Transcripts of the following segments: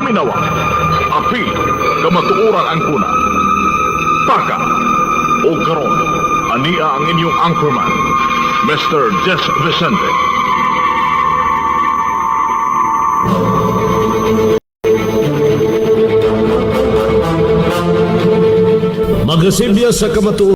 Minawa, api, kamatuoran ang kuna. Paka, o karon, ania ang inyong anchorman, Mr. Jess Vicente. Magasilya sa kamatuoran,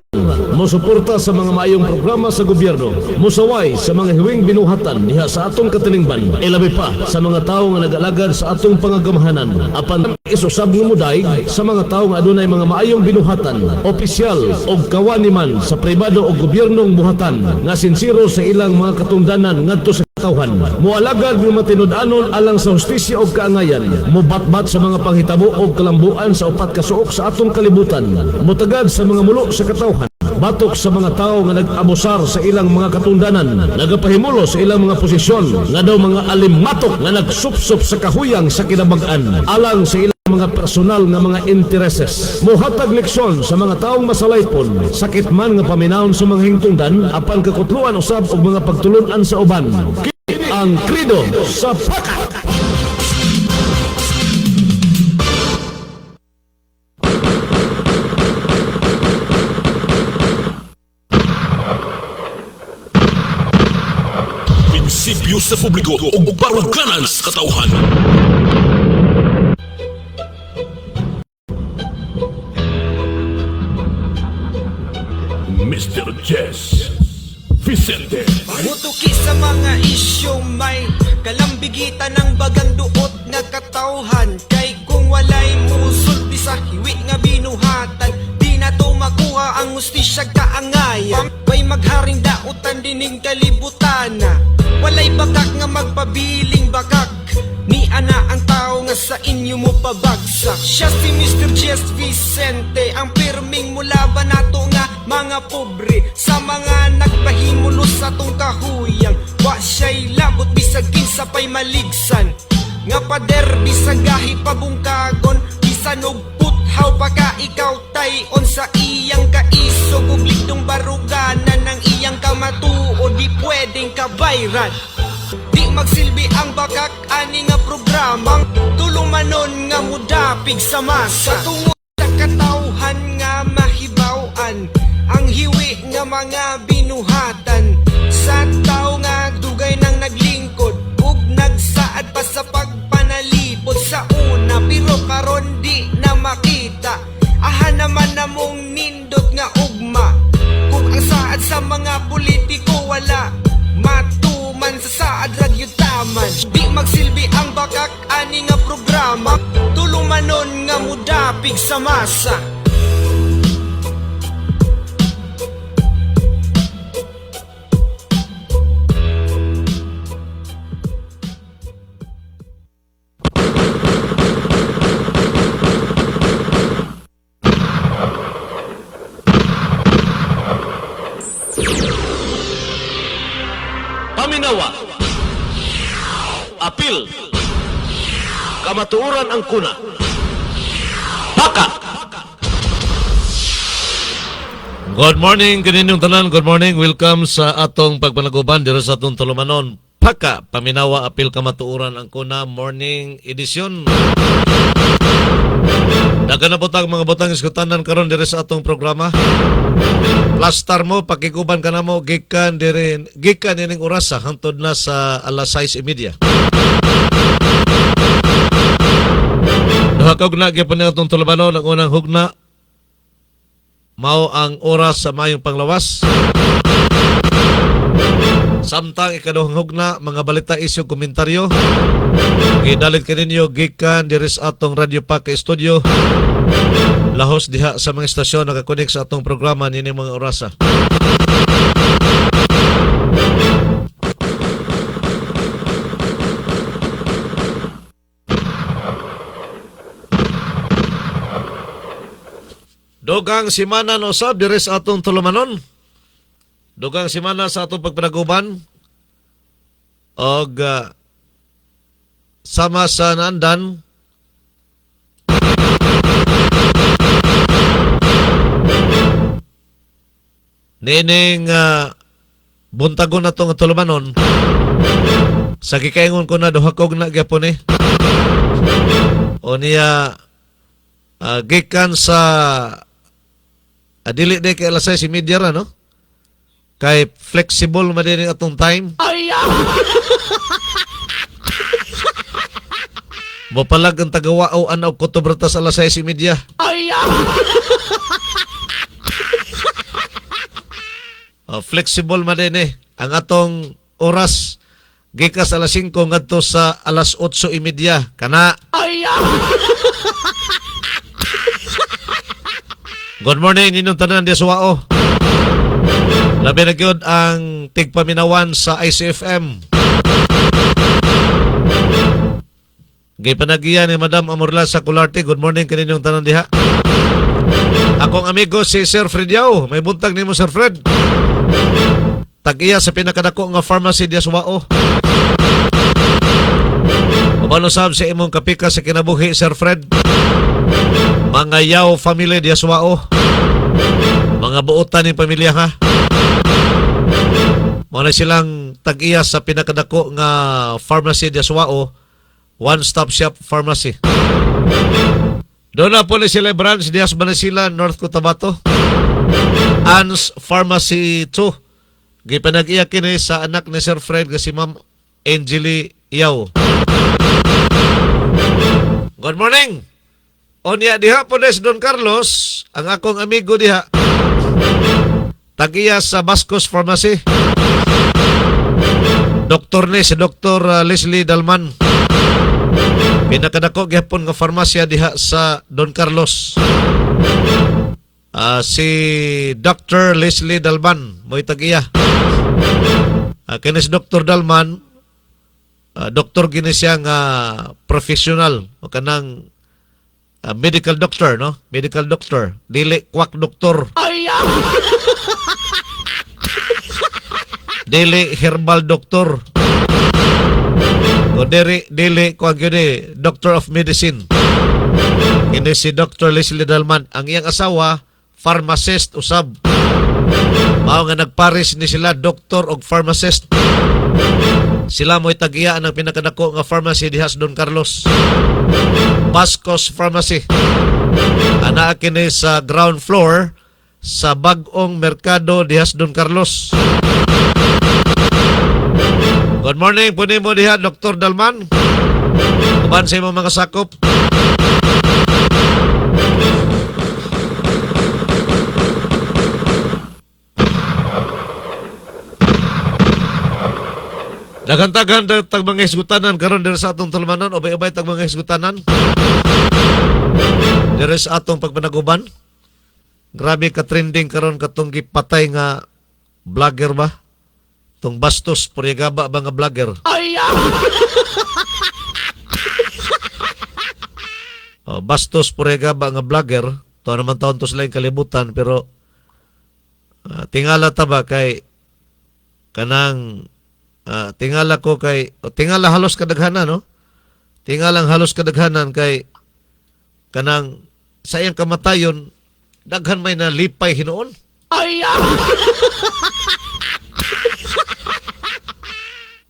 mosuporta sa mga maayong programa sa gobyerno, musaway sa mga hiwing binuhatan diha sa atong katilingban, ilabi pa sa mga tawo nga nag-alagad sa atong pangagamahanan, apan isusab nga muday sa mga tawo nga adunay mga maayong binuhatan, opisyal o kawani man sa pribado o gobyernong buhatan nga sinsiro sa ilang mga katungdanan ngadto sa katawhan. Mualagad ng matinud-anon alang sa hustisya o kaangayan, mubatbat sa mga panghitabo o kalambuan sa upat ka suok sa atong kalibutan, mutagad sa mga mulo sa katawhan, batok sa mga tao nga nag-abusar sa ilang mga katungdanan, nagapahimulo sa ilang mga posisyon, nga daw mga alimatok nga nagsupsup sa kahuyang sa kinabag-an, alang sa ilang mga personal nga mga intereses. Muhatag leksyon sa mga taong masalaypon, sakit man nga paminahon sa mga hingtungdan, apan kakutluan usab og mga pagtulunan sa uban. Kini ang Krido sa Paka! Prinsipyo sa publiko o baruganan sa katauhan. Mr. Jess Vicente. Mutuki sa mga isyu may kalambigitan ng bagang duot nga katauhan. Kay kung walay musulti sa hiwi nga binuhatan, di na to makuha ang ustisya kaangayan. May magharing dautan dining kalibutan na walay bakak nga magpabiling bakak. Ni ana ang tao nga sa inyo mo pabagsak. Siya si Mr. Jess Vicente, ang pirming mula ba nato nga mga pobre, sa mga nagpahimulo sa tong kahuyang. Wa siya'y labot bisag kinsa pa'y maligsan, nga pader bisag gahi pabungkagon, bisan og puthaw pa ka ikaw tayon sa iyang kaisog ug ligdong baruganan ng iyang kamatuo, di pwedeng kabayran. Di magsilbi ang bakak ani nga programang tulong manon nga mudapig sa masa. Tungod sa katawhan nga mahibaw-an ang hiwi nga mga binuhatan sa tao nga dugay nang naglingkod ug nagsaad pa sa pagpanalipod sa una, pero karon di na makita. Aha naman namong nindot nga ugma kung ang saad sa mga politiko wala matuman sa saad ragyutaman. Di magsilbi ang bakak ani nga programa tulong manon nga mudapig sa masa. Paminawa, apil, kamatuoran ang kuna. Paka! Good morning, kaninyong tanan. Good morning. Welcome sa atong pagpanaguban dito sa atong tulumanon. Paka, paminawa, apil, kamatuoran ang kuna. Morning edition. Dagan na butang mga butang iskutanan karon diri sa atong programa. Plastar mo, pakikuban ka na mo, gikan ining oras hangtod na sa alas 6:30. Duha ka hugna gyapon atong tulumanon. Ang unang hugna mao ang oras sa mayong panglawas. Samtang ikaduhang hugna mga balita, isyu, komentaryo. Gidalit kaninyo gikan diri sa atong Radio Paka Studio. Lahos diha sa mga istasyon nakakonek sa atong programa nini mga orasa. Dogang simana no sab diri sa atong tulumanon. Dogang simana sa atong pagpanaguban. Og sama sa nandan nining buntagon na itong tulumanon. Sa kikaingon ko na duha kog na gyapon O niya gikan sa dili de kay alas 6:30 ra, no? Kay flexible man din atong time. Mapalag ang tagawao anaw ko to bratas alas 6:30. Flexible man din ang atong oras gikas alas 5 ngadto sa alas 8:30 kana. Good morning ninyong tanan di suwao. Labi na gyud ang tigpaminawan sa ICFM. Gipanagiyan ni Madam Amorla sa Kularte. Good morning kaninyong tanan diha. Akong amigo si Sir Fred Yao. May buntag nimo Sir Fred. Tag-iya sa pinakadako nga pharmacy diya suwao. Mabalo sab sa imong kapika sa kinabuhi Sir Fred. Mga Yao family diya suwao. Mga buotan ni pamilya ha. Muna silang tag-iya sa pinakadako nga pharmacy diya suwao. One-stop shop pharmacy. Doon na po ni sila branch Diaz Banasila, North Cotabato. Ann's Pharmacy 2. Gipanag-iya kini sa anak ni Sir Fred kasi Ma'am Angeli Yao. Good morning. Onya diha po des Don Carlos, ang akong amigo diha. Tag-iya sa Bascos Pharmacy. Doktor ni si Dr. Leslie Dalman. Pinakadako gyapon nga farmasya diha sa Don Carlos. Si Dr. Leslie Dalman mo'y tag-iya. Kinis Dr. Dalman, doktor gini siya nga professional o kanang medical doctor, no? Medical doctor, dili kwak doktor. Dili herbal doctor. O dili ko ang yun Doctor of Medicine. Ini si Dr. Leslie Dalman. Ang iyang asawa, pharmacist usab. Mao nga nagpares ni sila, doctor o pharmacist. Sila mo'y tag-iyaan ng pinakadako nga pharmacy diha sa Don Carlos. Bascos Pharmacy. Ana kini sa ground floor sa bag-ong merkado diha sa Don Carlos. Good morning po mo diha, Dr. Dalman. Kuban sa imong mga sakop. Dagantagan tag mga isgutanan karon diri sa atong tulmanon, ubay-ubay tag mga isgutanan. Diri sa atong pagpanaguban. Grabe ka trending karon katong gipatay nga vlogger ba? Tong Bastos Puriagaba ba nga vlogger? Bastos Puriagaba nga vlogger. To naman taon to sila yung kalibutan pero tingala ta ba kay kanang tingala ko kay tingala halos kadaghanan, no? Tingalang halos kadaghanan kay kanang sa iyang kamatayon daghan may nalipay hinuon.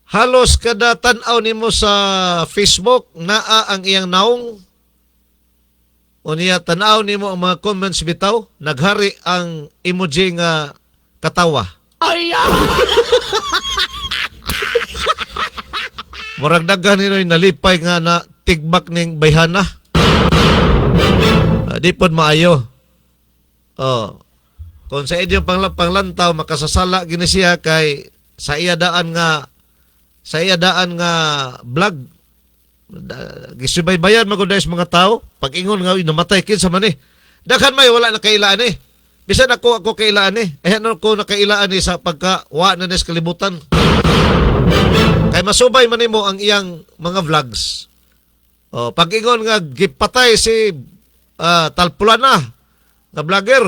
Halos kada tan-aw nimo sa Facebook naa ang iyang naong. O niya tan-aw nimo ang mga comments bitaw, naghari ang emoji nga katawa. Murag daghan nino nalipay nga na tigbak ning bayhana. Di pod maayo. Kung sa inyong panglantaw makasasala gini siya kay sa iya daan nga vlog gisubaybayan maguday sa mga tao pag ingon nga namatay kinsa man daghan may wala na kailaan bisan ako kailaan ano ko nakailaan sa pagka wa na nes kalibutan kay masubay man nimo ang iyang mga vlogs pag ingon nga gipatay si Talpulana nga vlogger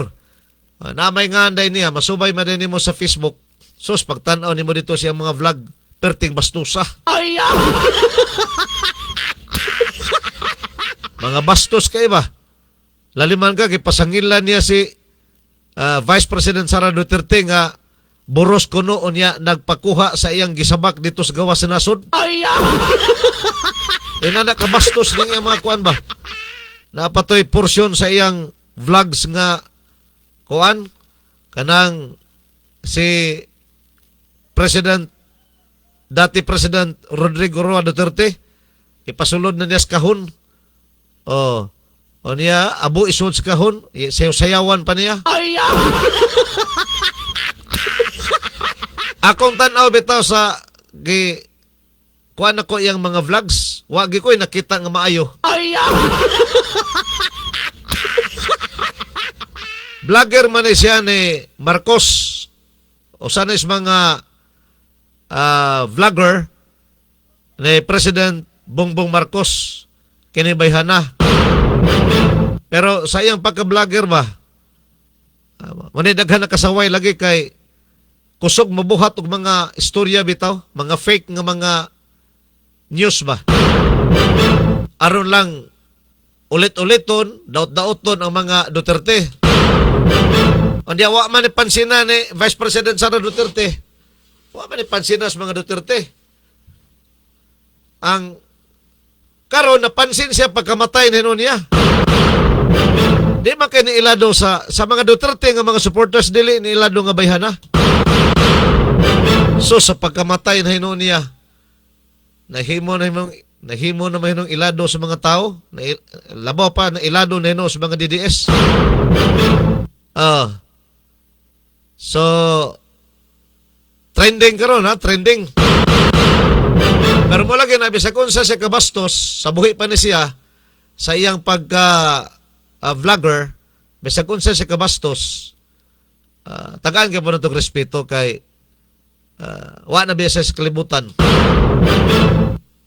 namay nga anday niya masubay man nimo sa Facebook sus pagtan-aw nimo dito siyang mga vlog perting bastusa. Mga bastos kay ba? Laliman ka, kipasangilan niya si Vice President Sara Duterte nga buros kuno niya nagpakuha sa iyang gisabak dito sa gawa sa nasod. Inana ka bastos ng iyang mga kuan ba? napatoy portion sa iyang vlogs nga kuan kanang si dati President Rodrigo Roa Duterte ipasulod na niya sa kahon. O niya abo isud sa kahon, sayawan pa niya. Akong tan-aw bitaw sa kuan ako iyang mga vlogs, wagi ko'y nakita nga maayo. Vlogger man siya ni Marcos o sana is mga vlogger ni President Bongbong Marcos kinibayhana. Pero sa iyang pagka-vlogger ba, manidaghan na kasaway lagi kay kusog mabuhat og mga istorya bitaw, mga fake nga mga news ba. Aron lang ulit-uliton, daot-daoton ang mga Duterte. Unya wa man ipansina ni Vice President Sara Duterte. Wa man ipansina sa mga Duterte. Ang karon napansin siya pagkamatay ni niya. Di man kay niilado sa mga Duterte nga mga supporters dili niilado nga bayhana. So sa pagkamatay na niya, nahimo na mahimong ilado sa mga tao, labaw pa na ilado na sa mga DDS. So trending karon ha, trending. Pero mo lagi na bisag unsa siya kabastos sa buhi pa ni siya sa iyang pagka vlogger, bisag unsa siya kabastos. Tagaan ka po na itong respeto kay wa na biya sa kalibutan.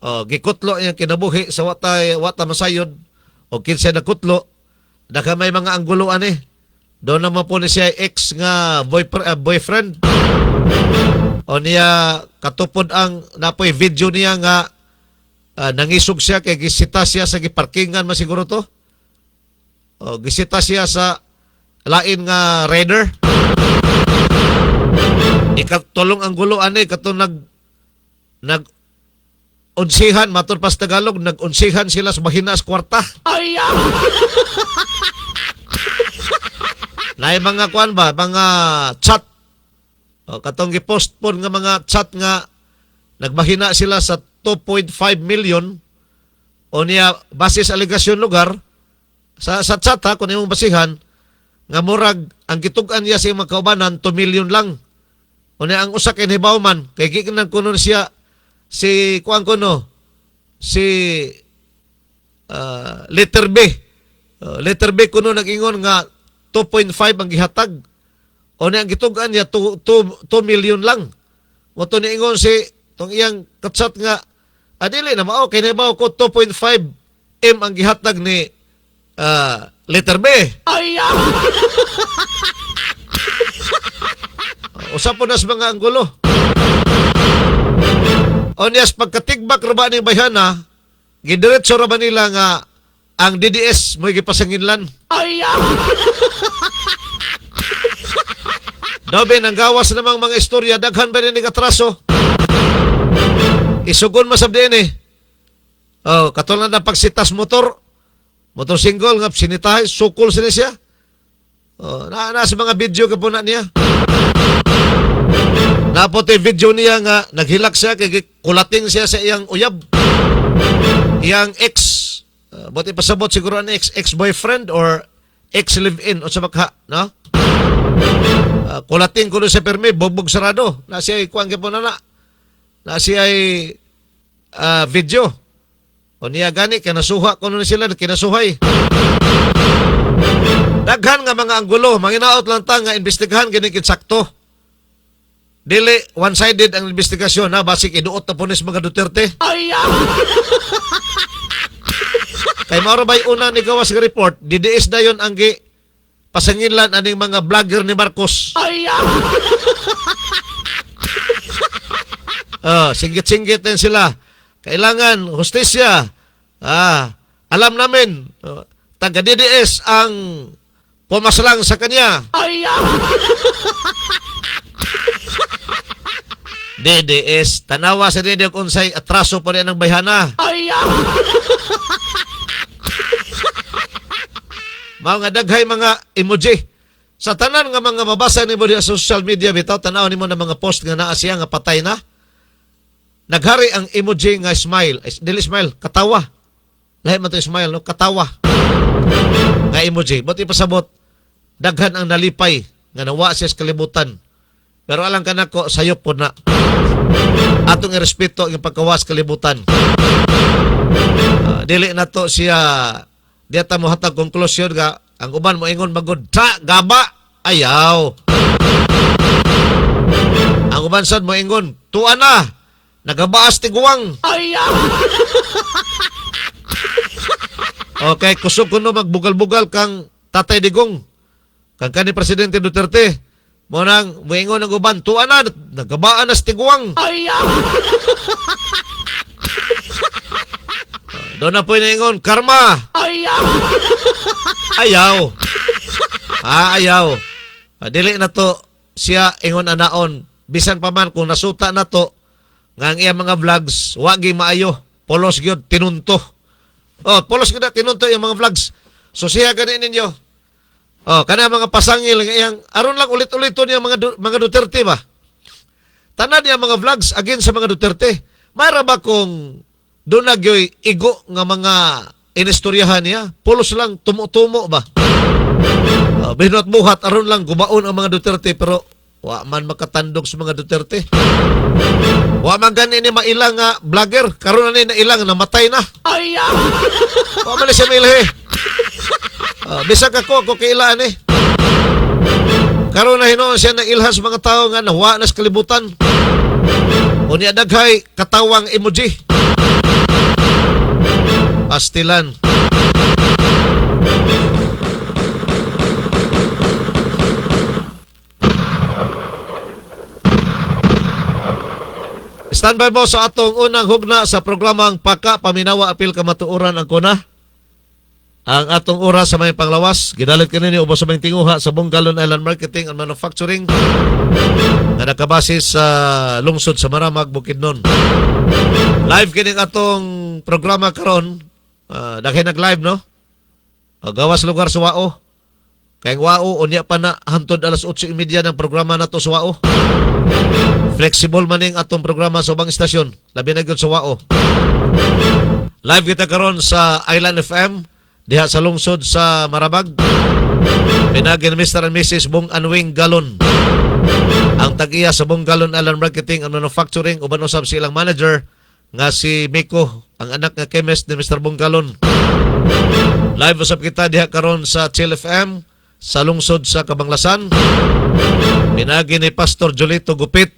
Gikutlo yung kinabuhi sa wata masayod o kinsa na kutlo daka may mga angguluan doon naman po ni siya ex nga boyfriend o niya katupod ang napoy video niya nga nangisog siya kay gisita siya sa giparkingan masiguro to o gisita siya sa lain nga raider. Ikatulong ang guluan katong nag unsihan matur pas Tagalog, nag-unsihan sila sa mahina sa kwarta. Naay mga kuan ba, mga chat. Katong gipost po nga mga chat nga nagmahina sila sa 2.5 million o niya base sa aligasyon lugar sa chat ha, kung imong basihan nga murag ang gitugan niya sa mga kaubanan 2 million lang. O niya ang usa kay hibawman kay gikan kuno siya si kuan kuno si letter B. Letter B kuno nag-ingon nga 2.5 ang gihatag. O niya ang gitugan niya 2 million lang. Mo to niingon si tong iyang katsat nga adili na mao kay nabaw ko 2.5 M ang gihatag ni letter B. Usap po na sa mga anggulo. O niyas pagkatigbak raba ni bayhana, gidiretso raba nila nga ang DDS mo'y gipasanginlan. Dobe nang gawas namang mga istorya, daghan ba ni katraso? Isugon masab din katulad ng pagsitas motor single nga sinitahay, sukol sila siya. Na sa mga video ka po na niya. Napote video niya nga naghilak siya kay kulating siya sa iyang uyab. Iyang ex, buti pasabot siguro ang ex-boyfriend or ex-live-in o sa makha, no? Kulating kuno sa permi, bogbog sarado. Na siya ay kuwang po na siya ay video. O niya gani, kinasuha kuno sila, kinasuhay. Daghan nga mga anggulo, manginaot lang ta nga investigahan gani kinsakto. Dili one-sided ang investigasyon na basik iduot na punis mga Duterte. Kay maro bay una ni gawas nga report, DDS na yon ang pasanginlan aning mga vlogger ni Marcos. Singgit-singgit din sila. Kailangan hustisya. Alam namin taga DDS ang pumaslang sa kanya. DDS, tanawa sa DDS kung say atraso pa rin ang bayhana. Mao nga daghay mga emoji. Sa tanan nga mga mabasa nimo diha sa social media bitaw tan-aw nimo na mga post nga naa siya nga patay na. Naghari ang emoji nga smile. Dili smile, katawa. Lahi man to smile, no? Katawa. Nga emoji. Buti pasabot, daghan ang nalipay nga nawa siya sa kalibutan. Pero alang ka na ko, sayop po na. Atong irespeto ang pagkawas kalibutan. Dili na to siya, diyata mo hatag konklusyon nga, ang uban mo ingon magod, gaba, ayaw. Ang uban sad mo ingon, tuwa na, nagabaas tiguang. Ayaw. Okay, kusog kuno magbugal-bugal kang Tatay Digong. Kang kani Presidente Duterte. Mo nang moingon ang uban, tuwa na, nagabaan na sa tiguang. Ayaw. Doon na po ingon, karma. Ayaw. Ayaw. Ayaw. Dili na to siya ingon anaon. Bisan pa man kung nasuta na to, nga ang iyang mga vlogs, wagi maayo. Polos gyud tinunto. Polos gyud tinunto yung mga vlogs. So siya ganin ninyo. Kana mga pasangil nga iyang aron lang ulit-uliton yung mga Duterte ba. Tanan niya mga vlogs against sa mga Duterte. Mayra ba kung doon nagyoy igo nga mga inistoryahan niya? Polos lang, tumo-tumo ba? Binot buhat, aron lang gumaon ang mga Duterte, pero wa man makatandog sa mga Duterte. Wa man gani ni mailang nga vlogger, karon na ni ilang namatay na. Ayaw! Wa man siya milhi. Bisag ako kailaan eh. Karon na hinoon siya na ilhas mga tao nga nawa na sa kalibutan. Unya daghay katawang emoji. Pastilan. Standby mo sa atong unang hugna sa programang Paka Paminawa Apil Kamatuoran ang kuna. Ang atong oras sa may panglawas, gidalit kanini ubos sa may tinguha sa Bungalon Island Marketing and Manufacturing na nakabase sa lungsod sa Maramag, Bukidnon. Live kining atong programa karon, daghay nag-live no? Gawas lugar sa Wao. Kaya Wao, unya pa na hantod alas 8:30 ng programa na to sa Wao. Flexible maning atong programa sa ubang istasyon, labi na gyud sa Wao. Live kita karon sa Island FM diha sa lungsod sa Marabag. Pinagi ni Mr. and Mrs. Bong Anwing Galon. Ang tag-iya sa Bong Galon Island Marketing and Manufacturing, uban usab silang manager nga si Miko, ang anak nga chemist ni Mr. Bong Galon. Live usab kita diha karon sa Chill FM sa lungsod sa Kabanglasan. Pinagi ni Pastor Jolito Gupit,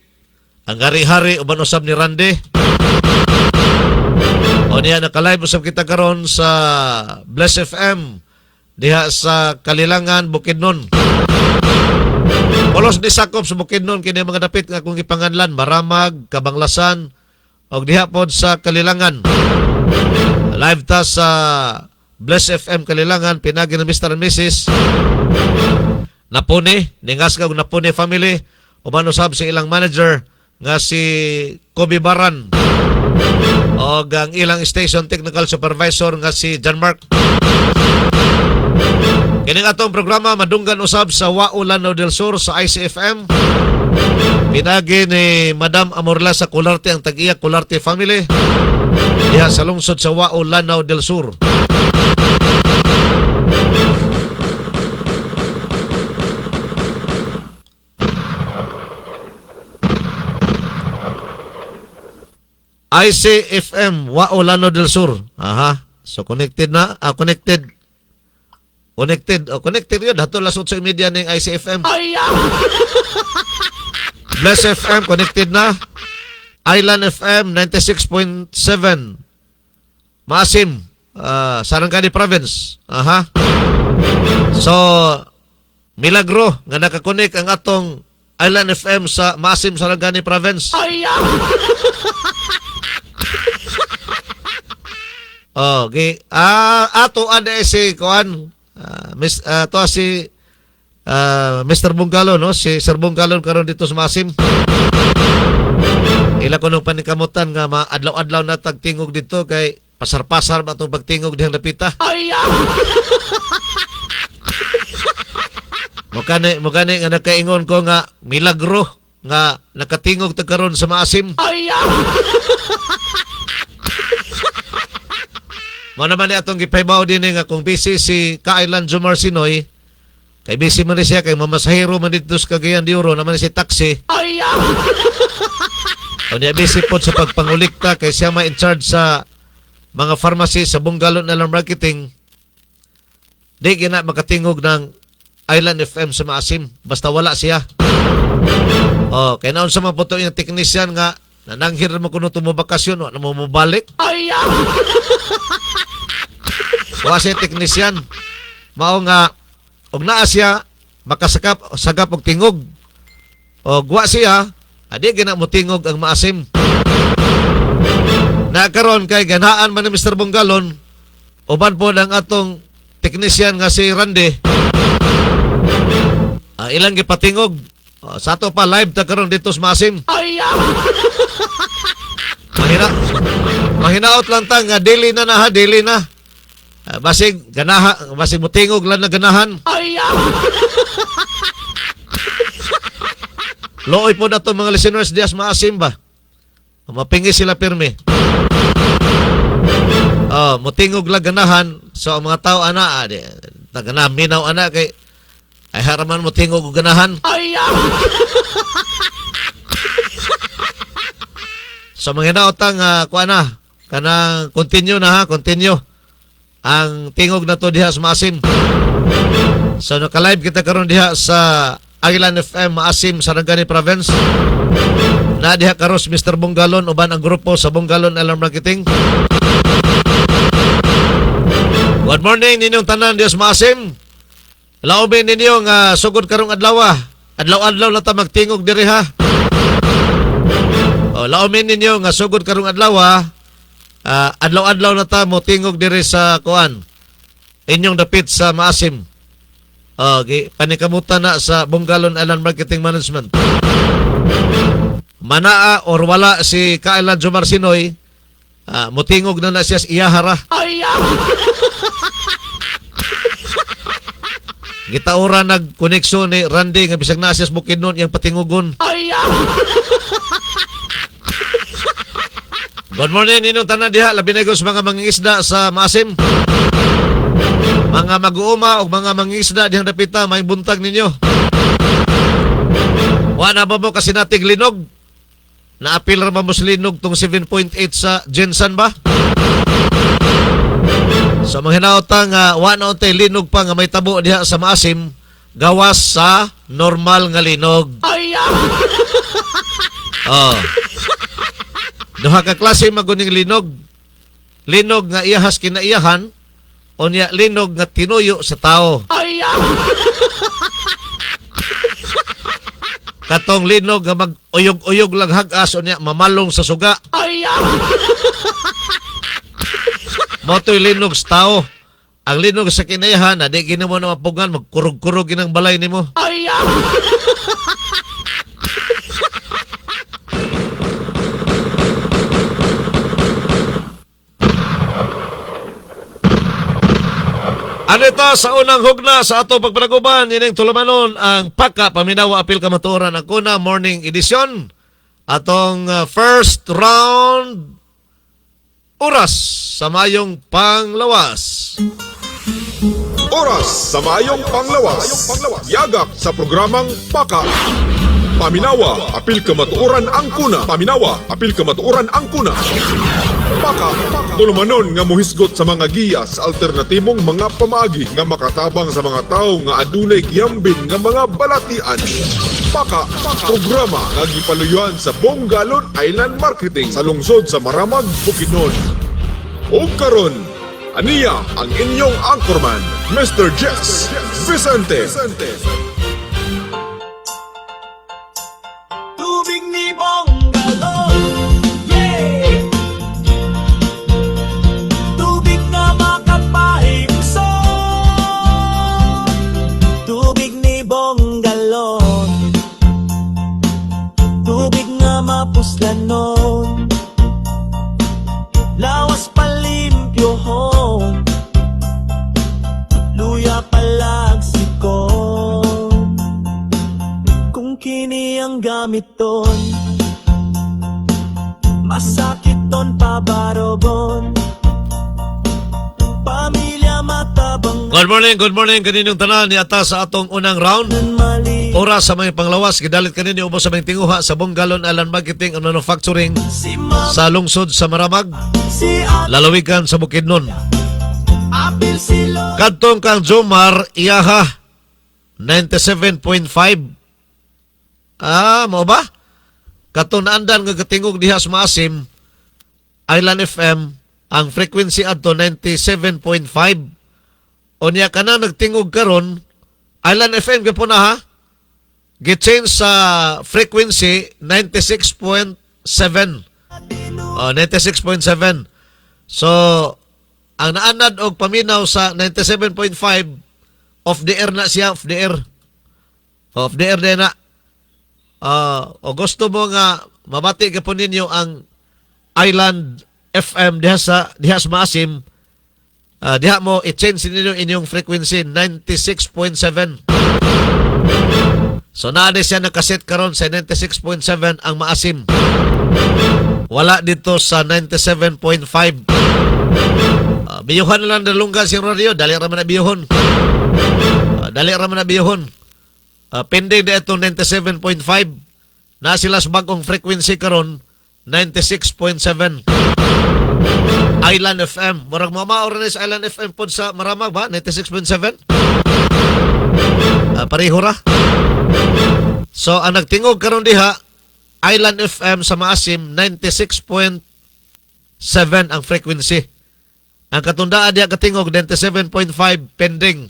ang hari-hari uban usab ni Randy. O niya, naka-live usap kita karon sa Bless FM diha sa Kalilangan, Bukidnon. Polos ni sakop sa Bukidnon kini mga dapit nga akong ipanganlan, Maramag, Kabanglasan og diha pod sa Kalilangan. Live ta sa Bless FM Kalilangan, pinagi ni Mr. and Mrs. Napuni, ningasgag Napuni family, uban usab sa ilang manager nga si Kobe Baran. O ang ilang station technical supervisor nga si John Mark. Kining atong programa madunggan usab sa Wao Lanao del Sur sa ICFM. Pinagi ni Madam Amorla sa Colarte, ang tag-iya Colarte family diha sa lungsod sa Wao Lanao del Sur. ICFM Wao Lanao del Sur. Aha. So connected na. Connected yun. Hato las 8:30 ng ICFM. Bless FM connected na. Island FM 96.7. Maasim. Sarangani Province. Aha. So milagro nga nakakonek ang atong Island FM sa Maasim, Sarangani Province. Okay. Ato ade si Kuan. To si Mr. Bungalon, no? Si Sir Bungalon karon dito sa Masim. Ila ko nung panikamutan nga maadlaw-adlaw na tagtingog dito kay pasar-pasar ba itong pagtingog diyang napita. mo gani nga nakaingon ko nga milagro nga nakatingog ta karon sa maasim. Mo naman ni atong gipaybaw din nga kung busy si Kailan Jomar Sinoy, kay busy man ni siya kay mamasahero man dito sa Cagayan de Oro naman si taxi. O niya busy po sa pagpangulikta kay siya ma-in charge sa mga pharmacy sa Bungalon Alarm Marketing. Di gina makatingog ng Island FM sa maasim basta wala siya. O kay naon sa mga puto yung technician nga nananghir mo kuno tumubakasyon wala mo mabalik. Wa siya technician. Mao nga og naa siya sagap og tingog. Og wa siya adi gina mo tingog ang maasim. Nakaroon kay ganaan man ni Mr. Bungalon uban po ng atong technician nga si Randy. Ilang gipatingog. Sa ato pa live ta karon dito sa maasim. Mahinaot lang ta nga daily na ha, daily na. Basig mutingog lang na ganahan. Looy po na to mga listeners dias maasim ba? Mapingi sila pirmi. Mutingog lang ganahan. So ang mga tao ana, tagana minaw ana kay ay haraman mutingog og ganahan. So mga hinaotang kuana kanang continue na ha, continue. Ang tingog na to diha sa Maasim. So naka-live kita karon diha sa Island FM Maasim Sarangani Province. Na diha karos Mr. Bungalon uban ang grupo sa Bungalon Alarm Marketing. Good morning ninyong tanan diha sa Maasim. Laobin ninyo nga sugod karong adlaw. Adlaw-adlaw na ta magtingog diri ha. Laobin ninyo nga sugod karong adlaw. Adlaw-adlaw na ta mo tingog diri sa kuan inyong dapit sa Maasim. Panikamutan na sa Bungalon Island Marketing Management. Manaa or wala si Kailan Jomar Sinoy, mutingog na siya sa iyahara. Gitaura nagkoneksyon ni Randy nga bisag na siya sa Bukidnon yang patingugon. Good morning ninyong tanan diha labi na sa mga mangingisda sa Maasim. Mga mag-uuma o mga mangingisda dihang dapita may buntag ninyo. Wala ba mo kasi nating linog? Na-appeal ra mo sa linog tong 7.8 sa Jensen ba? So mga hinautang wala tay linog pa nga may tabo diha sa Maasim gawas sa normal nga linog. Duha ka klase maguning linog. Linog nga iyahas kinaiyahan o niya linog nga tinuyo sa tao. Katong linog nga mag-uyog-uyog lang hagas o niya mamalong sa suga. Moto'y linog sa tao. Ang linog sa kinaiyahan na di ginamo na mapugan magkurog-kurog ginang balay nimo. Anito sa unang hugna sa ato pagpanaguban ining tulumanon ang Paka Paminawa Apil Kamatuoran ang kuna morning edition. Atong first round oras sa mayong panglawas. Oras sa mayong panglawas. Yagak sa programang Paka Paminawa Apil Kamatuoran ang kuna. Paminawa Apil Kamatuoran ang kuna. Paka, tulumanon nga muhisgot sa mga giya sa alternatibong mga pamaagi nga makatabang sa mga tao nga adunay giyambin nga mga balatian. Paka, programa nga gipaluyuan sa Bungalon Island Marketing sa lungsod sa Maramag, Bukidnon. O karon, aniya ang inyong anchorman, Mr. Jess Vicente. Tubig ni Bungalon, yeah! Tubig na makapahimso. Tubig ni Bungalon, tubig nga mapuslanon. Lawas palimpyohon, luya palagsikon. mamiton Masakit ton pabarobon Pamilya matabang Good morning, kaninong tanan ni ata sa atong unang round. mali Oras sa mga panglawas, gidalit kanini ubos sa mga tinguha sa Bonggalon Island Marketing and Manufacturing Si Ma'am, sa lungsod sa Maramag, si At, lalawigan sa Bukidnon. Apil si Lord Kadtong kang Jomar, iyaha, 97.5. Mo ba? Katong naandan nga katingog diha sa Maasim, Island FM, ang frequency adto 97.5. Unya ka na nagtingog karon, Island FM gyapon na ha. Gi-change sa frequency 96.7. 96.7. So, ang naanad og paminaw sa 97.5 off the air na siya, off the air. Off the air din na. O gusto mo nga mabati ka po ninyo ang Island FM diha sa Maasim, diha mo i-change ninyo inyong frequency 96.7. So naade siya nakaset karon sa 96.7 ang Maasim. Wala dito sa 97.5. Biyuhan na lang dalunggan siyang radio, dali raman na biyuhon. Pending na itong 97.5. Na sila sa bagong frequency karon 96.7. Island FM. Murag mamaor na sa Island FM po sa Maramag ba? 96.7? Pareho ra. So, ang nagtingog karon diha, Island FM sa Maasim, 96.7 ang frequency. Ang katundaan diha katingog, 97.5 pending.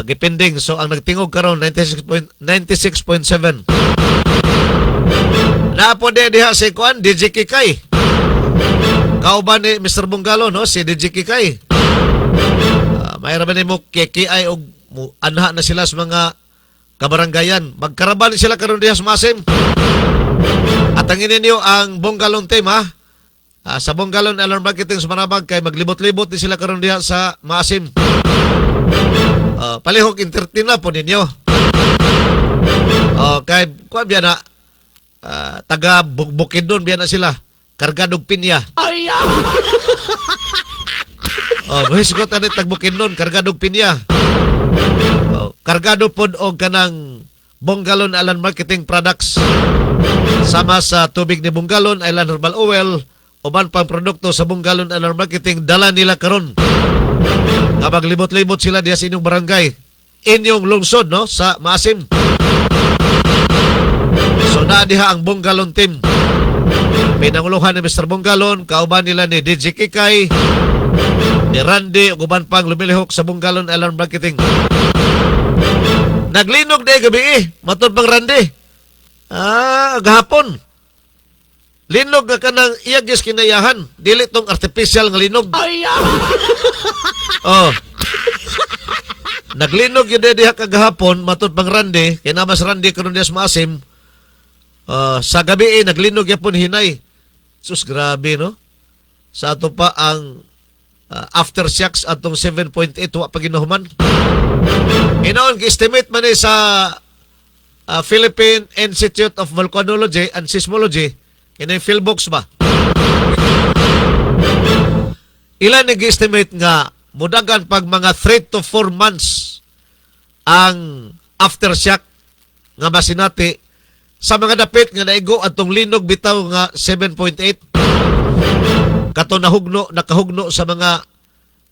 Gipending. So, ang nagtingog karon 96.7. Napo diha si Kuan, DJ Kikay. Kauban ni Mr. Bonggalon, no? Si DJ Kikay. Mayroon ni mo Kikay o anha na sila sa mga kabaranggayan. Magkaraban sila karon diha sa Maasim. At ang ninyo ang Bonggalon team, ha? Sa Bonggalon Alarm Marketing sa Maramag kay maglibot-libot din sila karon diha sa Maasim. Palihog entertain na po ninyo. Kay kuan biya na taga Bukidnon biya na sila. Kargadog pinya. Buhis ko tanit tag Bukidnon, Kargadog pinya. Kargado pod og kanang Bonggalon Island Marketing Products. Sama sa tubig ni Bonggalon Island Herbal Oil, uban pang produkto sa Bonggalon Island Marketing dala nila karon. Kapag libot-libot sila diya sa inyong barangay, inyong lungsod, no, sa Maasim. So na diha ang Bonggalon team. Pinanguluhan ni Mr. Bonggalon, kauban nila ni DJ Kikay, ni Randy, ug uban pang lumilihok sa Bonggalon Island Marketing. Naglinog na gabi matod pang Randy. Gahapon. Linog nga kanang iyagis kinayahan. Dili tong artificial nga linog. Naglinog yun diha kagahapon matod pang Randy. Kaya mas Randy karon diya sa Maasim. Sa gabi naglinog yapon hinay. Sus, grabe, no? Sa ato pa ang aftershocks atong 7.8 wa pa ginahuman. Inaon gi-estimate man sa Philippine Institute of Volcanology and Seismology, kinay Philbox ba? Ilan nag-estimate nga mudagan pag mga 3 to 4 months ang aftershock nga masinati sa mga dapit nga naigo atong linog bitaw nga 7.8. Kato nakahugno sa mga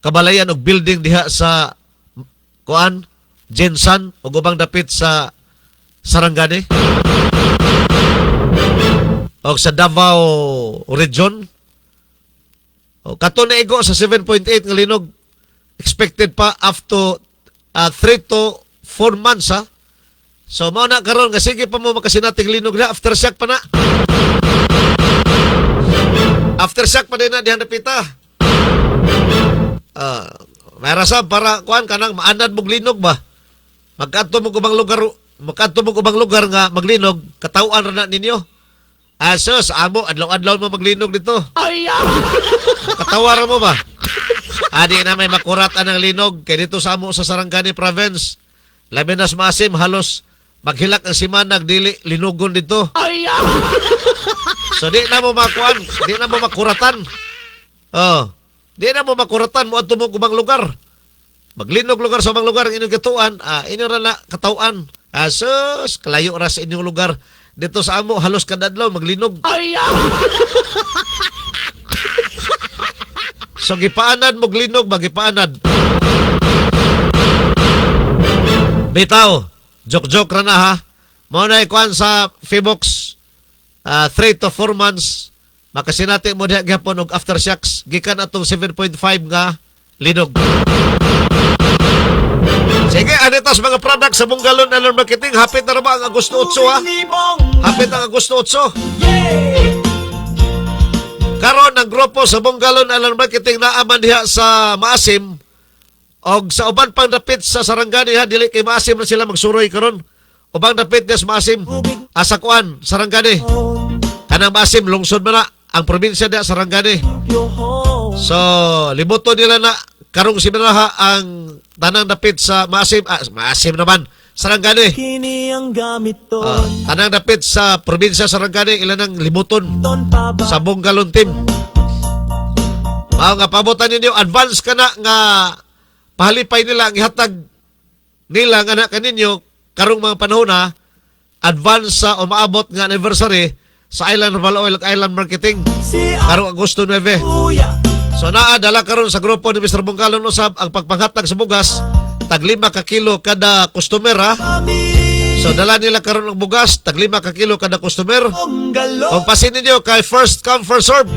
kabalayan og building diha sa Kuan, Jensan o ubang dapit sa Sarangani o sa Davao region. O kato naigo sa 7.8 nga linog, expected pa after 3 to 4 months, ha. So mao na karon nga sige pa mo makasinating linog na aftershock pa na. Aftershock pa din na dihan napita. May rasa para kuan kanang maanad mong linog ba. Magkadto mo ubang lugar nga maglinog, katawan ra na ninyo. Asos, amo adlaw-adlaw mo maglinog dito. Katawara mo ba? Adi na may makurat ang linog kay dito sa amo sa Sarangani province. Labi na sa Maasim halos maghilak ang simanag dili linugon dito. So di na mo makuan, di na mo makuratan. Oh, di na mo makuratan mo adto mo kubang lugar. Maglinog lugar sa ubang lugar ang inyong gatuan, inyo ra na katawan. Asus, kalayo ra sa inyong lugar. Dito sa amo halos kada adlaw maglinog. So gipaanad mo glinog, magipaanad. Bitaw, joke-joke ra na ha. Mao na ikuan sa Feebox 3 to 4 months makasinati mo diha gyapon og aftershocks gikan atong 7.5 nga linog. Sige, anitas mga product sa Bunggalon Alarm Marketing. Hapit na ba ang Agosto 8 ha? Hapit ang Agosto 8. Karon ang grupo sa Bunggalon Alarm Marketing naaman diha sa Maasim og sa uban pang dapit sa Sarangani ha, dili kay Maasim na sila magsuroy karon. Ubang dapit des Maasim, Asakuan, Sarangani. Kanang Maasim lungsod man na ang probinsya diha Sarangani. So, libuto nila na karong simanaha ang tanang dapit sa Maasim, Maasim naman, Sarangani. Kini ang gamit ton. Tanang dapit sa probinsya Sarangani, ilan ang libuton Ton pa ba? sa Bunggalon team. Mao nga pabutan ninyo, advance ka na nga pahalipay nila ang ihatag nila nga na kaninyo karong mga panahon na advance sa umaabot nga anniversary sa Island Herbal Oil Island Marketing Si karong Agosto 9. Kuya. So naadala karon sa grupo ni Mr. Bunggalon usab ang pagpanghatag sa bugas tag 5 ka kilo kada customer ha. Kami. So dala nila karon ng bugas tag 5 ka kilo kada customer. Bunggalon. Kung pasin ninyo kay first come first serve.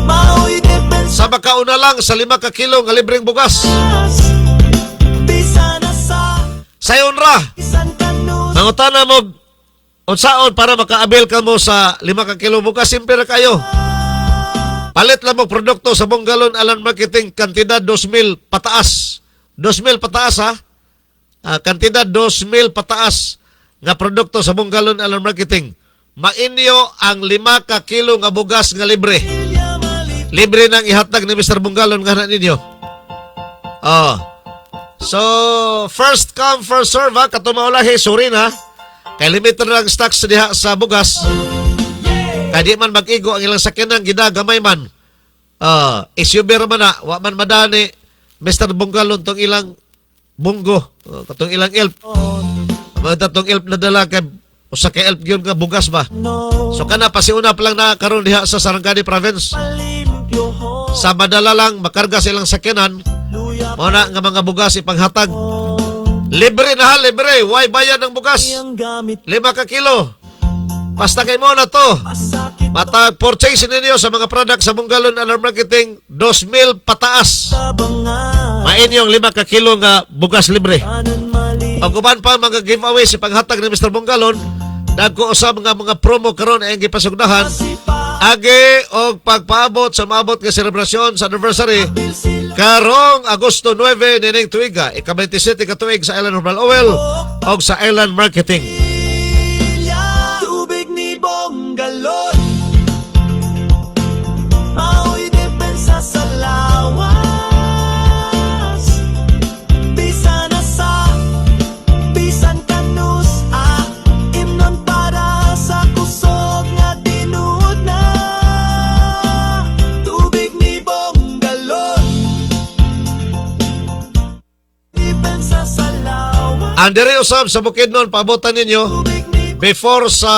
Mao'y depensa. Sa makauna lang sa 5 ka kilo nga libreng bugas. Bisa na sa Sayon ra. isang kanus. Nangutana mo unsaon para makaabil ka mo sa 5 ka kilo bugas, simple ra kayo. Palit lang mo produkto sa Bunggalon Alarm Marketing kantidad 2,000 pataas. 2,000 pataas ha. Kantidad 2,000 pataas nga produkto sa Bunggalon Alarm Marketing. Mainyo ang 5 ka kilo nga bugas nga libre. Libre nang ihatag ni Mr. Bunggalon nga na ninyo. So, first come, first serve ha. Katumaulahi, sorry na. Kay limited lang stocks diha sa bugas. Kaya di man mag-igo ang ilang sakyanan, ginagamay man. SUV man na, wa man madani. Mr. Bunggalon tong ilang bunggo. Katong ilang elf. Mga tatong elf na dala kay usa ka elf yun nga bugas ba. So kana pasiuna pa lang na karon diha sa Sarangani Province. Sa madala lang makarga sa ilang sakyanan. Mao na nga mga bugas ipanghatag. Libre na ha, libre. Why bayad ng bugas? 5 ka kilo. Basta kay mo na to. Matag purchase ninyo sa mga product sa Bunggalon Alarm Marketing 2,000 pataas. Mainyo ang 5 ka kilo nga bugas libre. Pag-uban pa mga giveaway si panghatag ni Mr. Bunggalon, dagko usab nga mga promo karon ay gipasugdahan. Agi og pagpaabot sa maabot nga selebrasyon sa anniversary karong Agosto 9 nining tuiga, ika-27 ka tuig sa Island Herbal Oil og sa Island Marketing. Tubig ni Bunggalon. Mao'y depensa sa lawas. Bisa na sa bisan kanus. Imnon para sa kusog nga tinuod na. Tubig ni Bunggalon. Depensa sa lawas. Andre usab sa Bukidnon paabotan ninyo Tubig ni before sa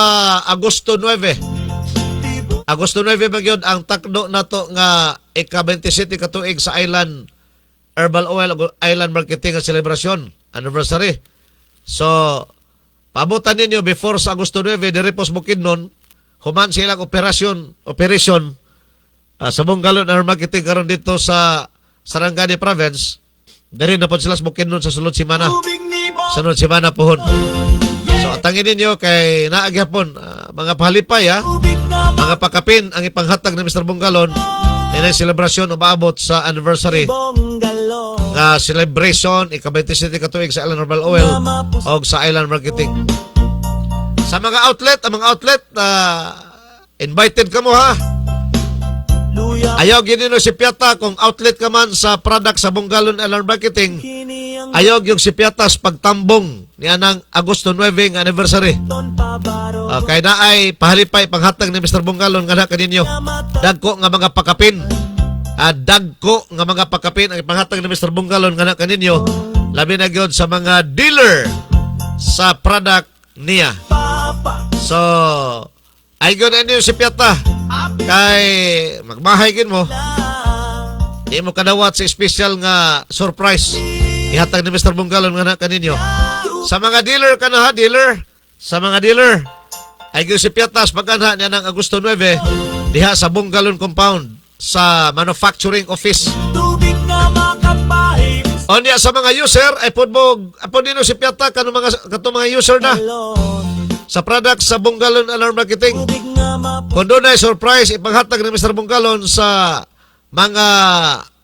Agosto 9. Agosto 9 magyod ang takdo nato nga ika-27 ka tuig sa Island Herbal Oil o Island Marketing nga selebrasyon anniversary. So paabotan ninyo before sa Agosto 9 diri pos Bukidnon human silang operation sa Bunggalon Alarm Marketing karon dito sa Sarangani Province. Diri na po sila sa Bukidnon sa sulod simana. Tubig ni Bunggalon. Sunod simana pohon. So atangin ninyo kay naagyapon mga pahalipay ha. Tubig na Mga pakapin ang ipanghatag ni Mr. Bunggalon na selebrasyon umaabot sa anniversary Bunggalon. nga celebration ika-27 ka tuig sa Island Herbal Oil o sa Island Marketing. Sa mga outlet, ang mga outlet invited ka mo ha. Luya. Ayaw ginino si Piata kung outlet ka man sa product sa Bunggalon Island Marketing. Kini ang ayog yung si Piatas pagtambong niya ng Agosto 9 nga anniversary. Kaya na ay pahalipay panghatag ni Mr. Bungalon nga na kaninyo. Dagko nga mga pakapin. Dagko nga mga pakapin ang panghatag ni Mr. Bungalon nga na kaninyo. Labi na gyud sa mga dealer sa product niya. So, ay gyud ninyo si Piata. Kay magmahaykin mo. Di mo kadawat sa special nga surprise. Ihatag ni Mr. Bungalon nga na kaninyo. Sa mga dealer ka na ha, dealer. Sa mga dealer. Ay gyud si Piatas pagkanha niya ng Agosto 9 diha sa Bungalon compound sa manufacturing office. Tubig na makapahim O niya sa mga user ay pudbog apon nino si Piata kanong mga user na sa product sa Bungalon Alarm Marketing. Tubig na Kung doon ay surprise ipanghatag ni Mr. Bungalon sa mga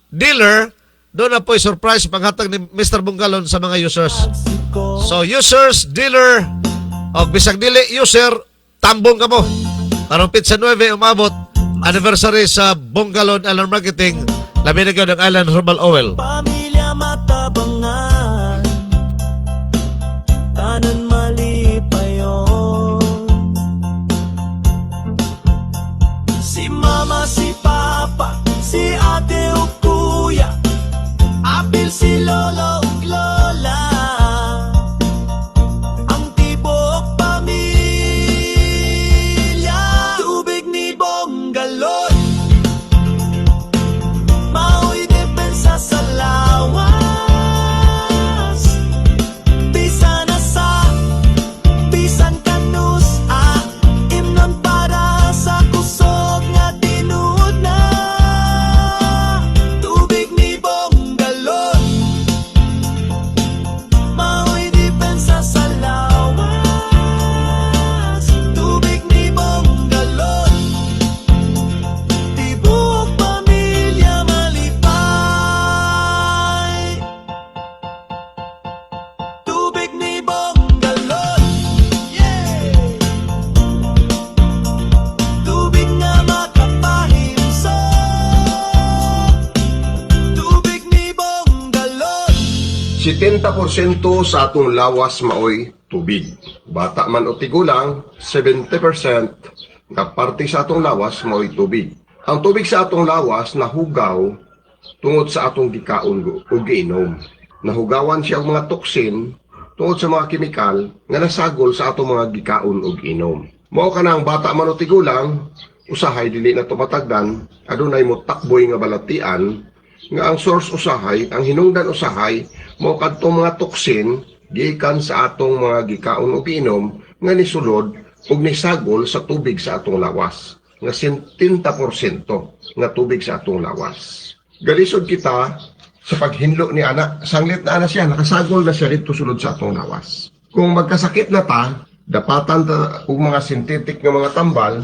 dealer, doon na po surprise ipanghatag ni Mr. Bungalon sa mga users. mapasiko. So users, dealer, o bisag dili user, tambong ka mo. Karong Pitsa 9 umabot anniversary sa Bungalon Alarm Marketing. Labi na ng Island Herbal Oil. Pamilya matabangan, tanan mali pa yun. Si mama, si papa, si ate o kuya, apil si lolo o lola, ang tibok pamilya. Tubig ni Bongalon, mao'y depensa sa lawas. Bisan na sa, bisan kanus, imnon para sa kusog nga tinuod na. Tubig ni Bongalon, mao'y depensa sa lawas. Tubig ni Bongalon, tibok pamilya malipay. Tubig ni Bongalon, yeah. Tubig nga makapahimsok. Tubig ni Bongalon. 70% sa atong lawas maoy tubig. Bata man o tigulang, 70% nga parte sa atong lawas maoy tubig. Ang tubig sa atong lawas nahugaw tungod sa atong gikaon ug giinom. Nahugawan siya og mga toksin tungod sa mga kemikal nga nasagol sa atong mga gikaon ug inom. Mao kana ang bata man o tigulang, usahay dili na tumatagdan, adunay mo takboy nga balatian nga ang source usahay, ang hinungdan usahay, mao kadtong mga toksin gikan sa atong mga gikaon ug inom nga nisulod ug nisagol sa tubig sa atong lawas. Nga 70% nga tubig sa atong lawas. Galisod kita sa paghinlo ni anak, sanglit na ana siya, nakasagol na siya dito sulod sa atong lawas. Kung magkasakit na ta, dapatan ta og mga synthetic nga mga tambal,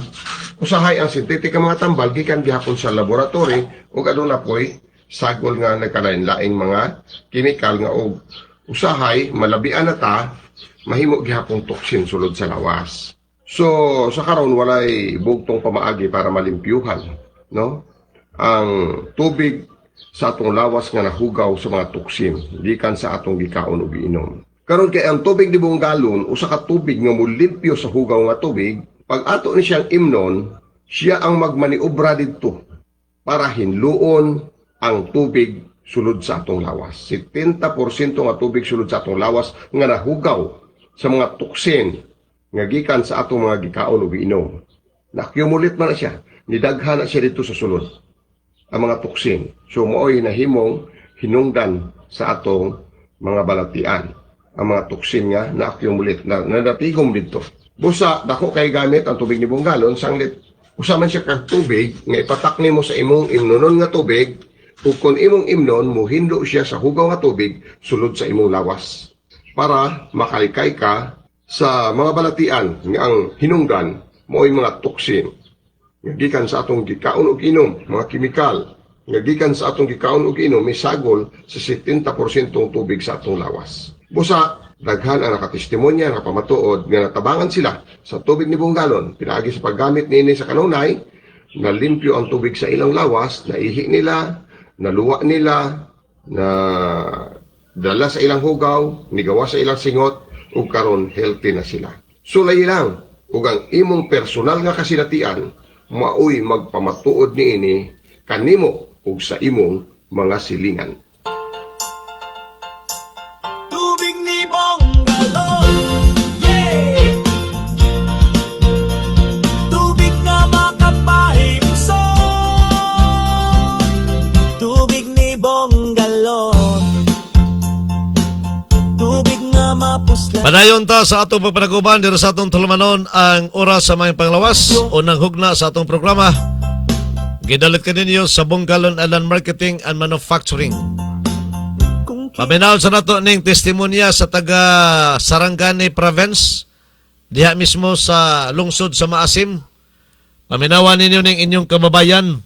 usahay ang synthetic nga mga tambal gikan gihapon sa laboratory ug aduna poy sagol nga nagkalain-laing mga kemikal nga og usahay malabian na ta mahimo gihapon toksin sulod sa lawas. So sa karon walay bugtong pamaagi para malimpyuhan, no? Ang tubig sa atong lawas nga nahugaw sa mga toksin gikan sa atong gikaon ug giinom. Karon kay ang tubig ni Bongalon usa ka tubig nga mulimpyo sa hugaw nga tubig, pag ato ni siyang imnon, siya ang magmaniobra didto para hinluon ang tubig sulod sa atong lawas. 70% nga tubig sulod sa atong lawas nga nahugaw sa mga toksin nga gikan sa atong mga gikaon ug giinom. Na-accumulate man na siya, nidaghan na siya dito sa sulod ang mga toksin. So mooy nahimong hinungdan sa atong mga balatian ang mga toksin nga na-accumulate na nadatigom dito. Busa dako kay gamit ang tubig ni Bongalon, sanglit usa man siya kag tubig nga ipatakni mo sa imong imnonon nga tubig ug kun imong imnon mohindo siya sa hugaw nga tubig sulod sa imong lawas para makalikay ka sa mga balatian nga ang hinungdan mooy mga toksin nga gikan sa atong gikaon ug inom, mga kemikal nga gikan sa atong gikaon ug inom misagol sa 70% tubig sa atong lawas. Busa daghan ang nakatestimonya, nakapamatuod nga natabangan sila sa tubig ni Bongalon pinaagi sa paggamit niini sa kanunay, na limpyo ang tubig sa ilang lawas, naihi nila, naluwa nila, na dala sa ilang hugaw, nigawa sa ilang singot, ug karon healthy na sila. Sulay lang, ug ang imong personal nga kasinatian, maoy magpamatuod niini kanimo ug sa imong mga silingan. Tubig ni Bonggalon. Yeah. Tubig na makapahimso. Tubig ni Bonggalon. Tubig nga mapuslan. Panayon ta sa atong pagpanaguban dito sa atong tulumanon ang oras sa mga panglawas. Unang hugna sa atong programa. Gidalit ka ninyo sa Bonggalon Island Marketing and Manufacturing. Paminaw sa nato ning testimonya sa taga Sarangani Province, diha mismo sa lungsod sa Maasim. Paminawan ninyo ning inyong kababayan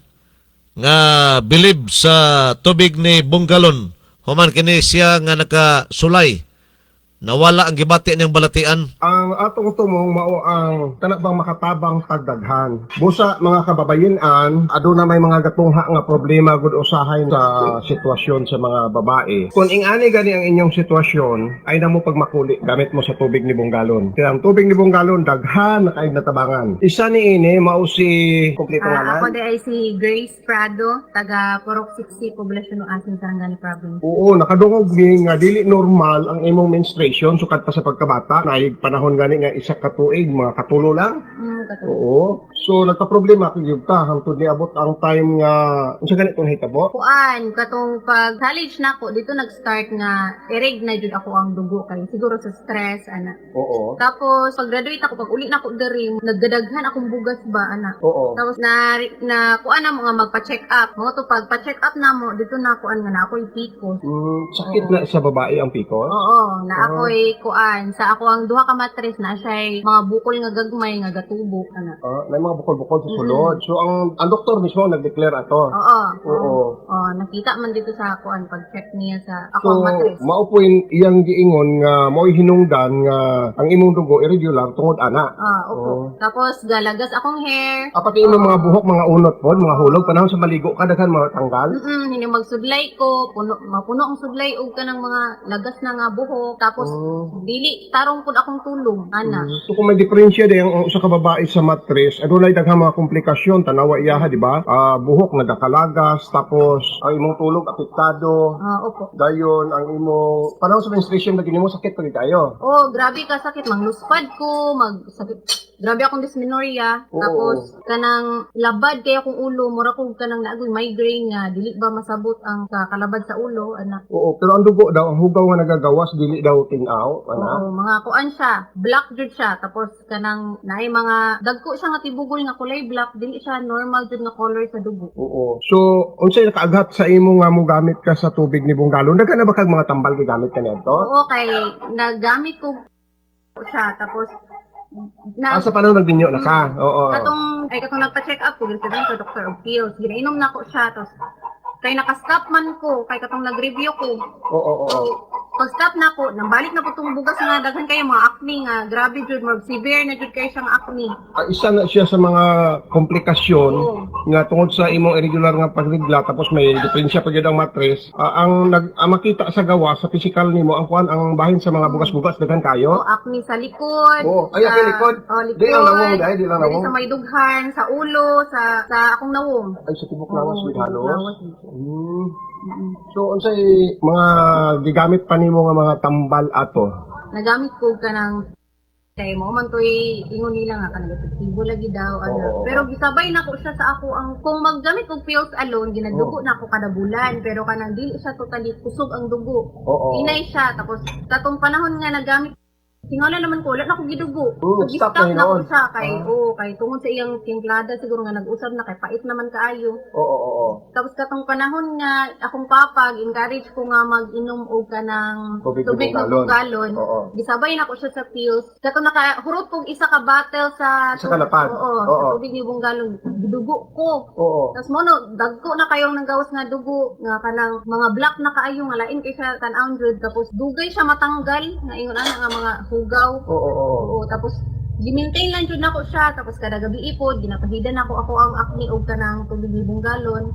nga bilib sa tubig ni Bonggalon. Human kini siya nga nakasulay. Nawala ang gibati niyang balatian. Ang atong tumong mao ang tanabang makatabang pagdaghan. Busa mga kababayen-an, aduna may mga gatungha nga problema gud usahay sa sitwasyon sa mga babae. Kung ingani gani ang inyong sitwasyon, ay namo pagmakuli gamit mo sa tubig ni Bonggalon. Kaya ang tubig ni Bonggalon daghan na kay natabangan. Isa ni ini mao si kompleto Ako ngalan. di ay si Grace Prado, taga Purok 60, Poblasyon ng Asin, Sarangani Province. Oo, nakadungog ni nga dili normal ang imong menstruation sukat pa sa pagkabata. Naig panahon gani nga isa ka tuig, mga katulo lang. Katulad. Oo. So nagka-problema kay ta hangtod ni abot ang time nga unsa ganit tong hitabo? Kuan, katong pag college na ako, dito nag-start nga, ireg na jud ako ang dugo kay siguro sa stress, ana. Oo. Tapos, pag graduate ako, pag uli na ako diri, nagdadaghan akong bugas ba, ana. Oo. Tapos na kuan na mo nga magpa-check up. Mo to pag pa-check up na mo, dito na kuan nga na ako'y PCOS. Sakit na sa babae ang PCOS? Oo, na ako'y kuan. Sa ako ang duha ka matres na siya'y mga bukol nga gagmay nga gatubo, ana. May mga bukol-bukol sa sulod. So ang doktor mismo nag-declare ato. Oo. Oo. Oo, nakita man dito sa kuan pag-check niya sa ako So ang matres. mao po iyang giingon nga mo'y hinungdan nga ang imong dugo irregular tungod ana. Opo. Tapos galagas akong hair. Pati imong mga buhok, mga unot po, mga hulog panahon sa maligo ka daghan mga tanggal. Hindi magsudlay ko, mapuno ang sudlay og kanang mga lagas na nga buhok. Tapos dili tarong pud akong tulong, ana. So kung may diferensya din ang usa ka babae sa matres, adunay daghang mga komplikasyon tanawa iyaha di ba? Buhok nagakalagas, tapos ang imong tulog apektado. Opo. Dayon ang imong panahon sa menstruation lagi nimo sakit pa kayo. Oh, grabe ka sakit, mangluspad ko, magsakit. Grabe akong dysmenorrhea. Oo. Tapos kanang labad kay akong ulo, mura ko kanang naagoy migraine nga dili ba masabot ang kalabad sa ulo, ana. Oo, pero ang dugo daw, ang hugaw nga nagagawas, dili daw tinaw, ana. Oo, mga kuan siya, black jud siya. Tapos kanang naay mga dagko siya nga tibugol nga kulay black, dili siya normal jud nga color sa dugo. Oo. So, unsay nakaaghat sa imo nga mo gamit ka sa tubig ni Bonggalon? Daghan na ba kag mga tambal gigamit ka nito? Oo, kay nagamit ko siya. Tapos Sa panahon nagdinyo na ka? Oo. katong nagpa-check up ko, ginsabi ko Dr. Opil. Ginainom na ko siya. Tapos kay naka-stop man ko, kay katong nag-review ko. Oo. Pag-stop na ko, nambalik na po itong bugas nga, daghan kayo mga acne nga, grabe jud, mag-severe na jud kayo siyang acne. Isa na siya sa mga komplikasyon nga tungod sa imong irregular nga pagligla tapos may diferensya pa gyud ang matres. Ang makita sa gawa sa physical nimo ang kuan ang bahin sa mga bugas-bugas daghan kayo. Acne sa likod. Ay, sa likod. Likod. Di lang nawong, di lang nawong. Sa may dughan, sa ulo, sa akong nawong. Ay, sa tibok lawas with halos. lawas. So, unsay mga gigamit pa nimo nga mga tambal ato? Nagamit ko ka ng kay mo man to'y ingon nila nga kanang epektibo lagi daw ano. Pero gisabay na ko siya sa ako ang kung maggamit og pills alone ginadugo na ako kada bulan pero kanang dili siya totally kusog ang dugo. Inay siya tapos katong panahon nga nagamit tingala naman ko, wala na akong gidugo. Stop Stop na ko na siya kay tungod sa iyang timplada siguro nga nag-usab na kay pait naman kaayo. Oo. Tapos katong panahon nga akong papa encourage ko nga mag-inom og kanang tubig na galon. Gisabay na ko siya sa pills. Katong nakahurot kog isa ka bottle sa kalapad. sa tubig ni galon. Gidugo ko. Tapos mo no dagko na kayong nanggawas nga dugo nga kanang mga black na kaayo nga lain kay sa tan-aw jud tapos dugay siya matanggal nga ingon ana nga mga hugaw. Oo. Tapos gi-maintain lang jud nako siya tapos kada gabi ipod ginapahidan ako ang acne og kanang tubig libong galon.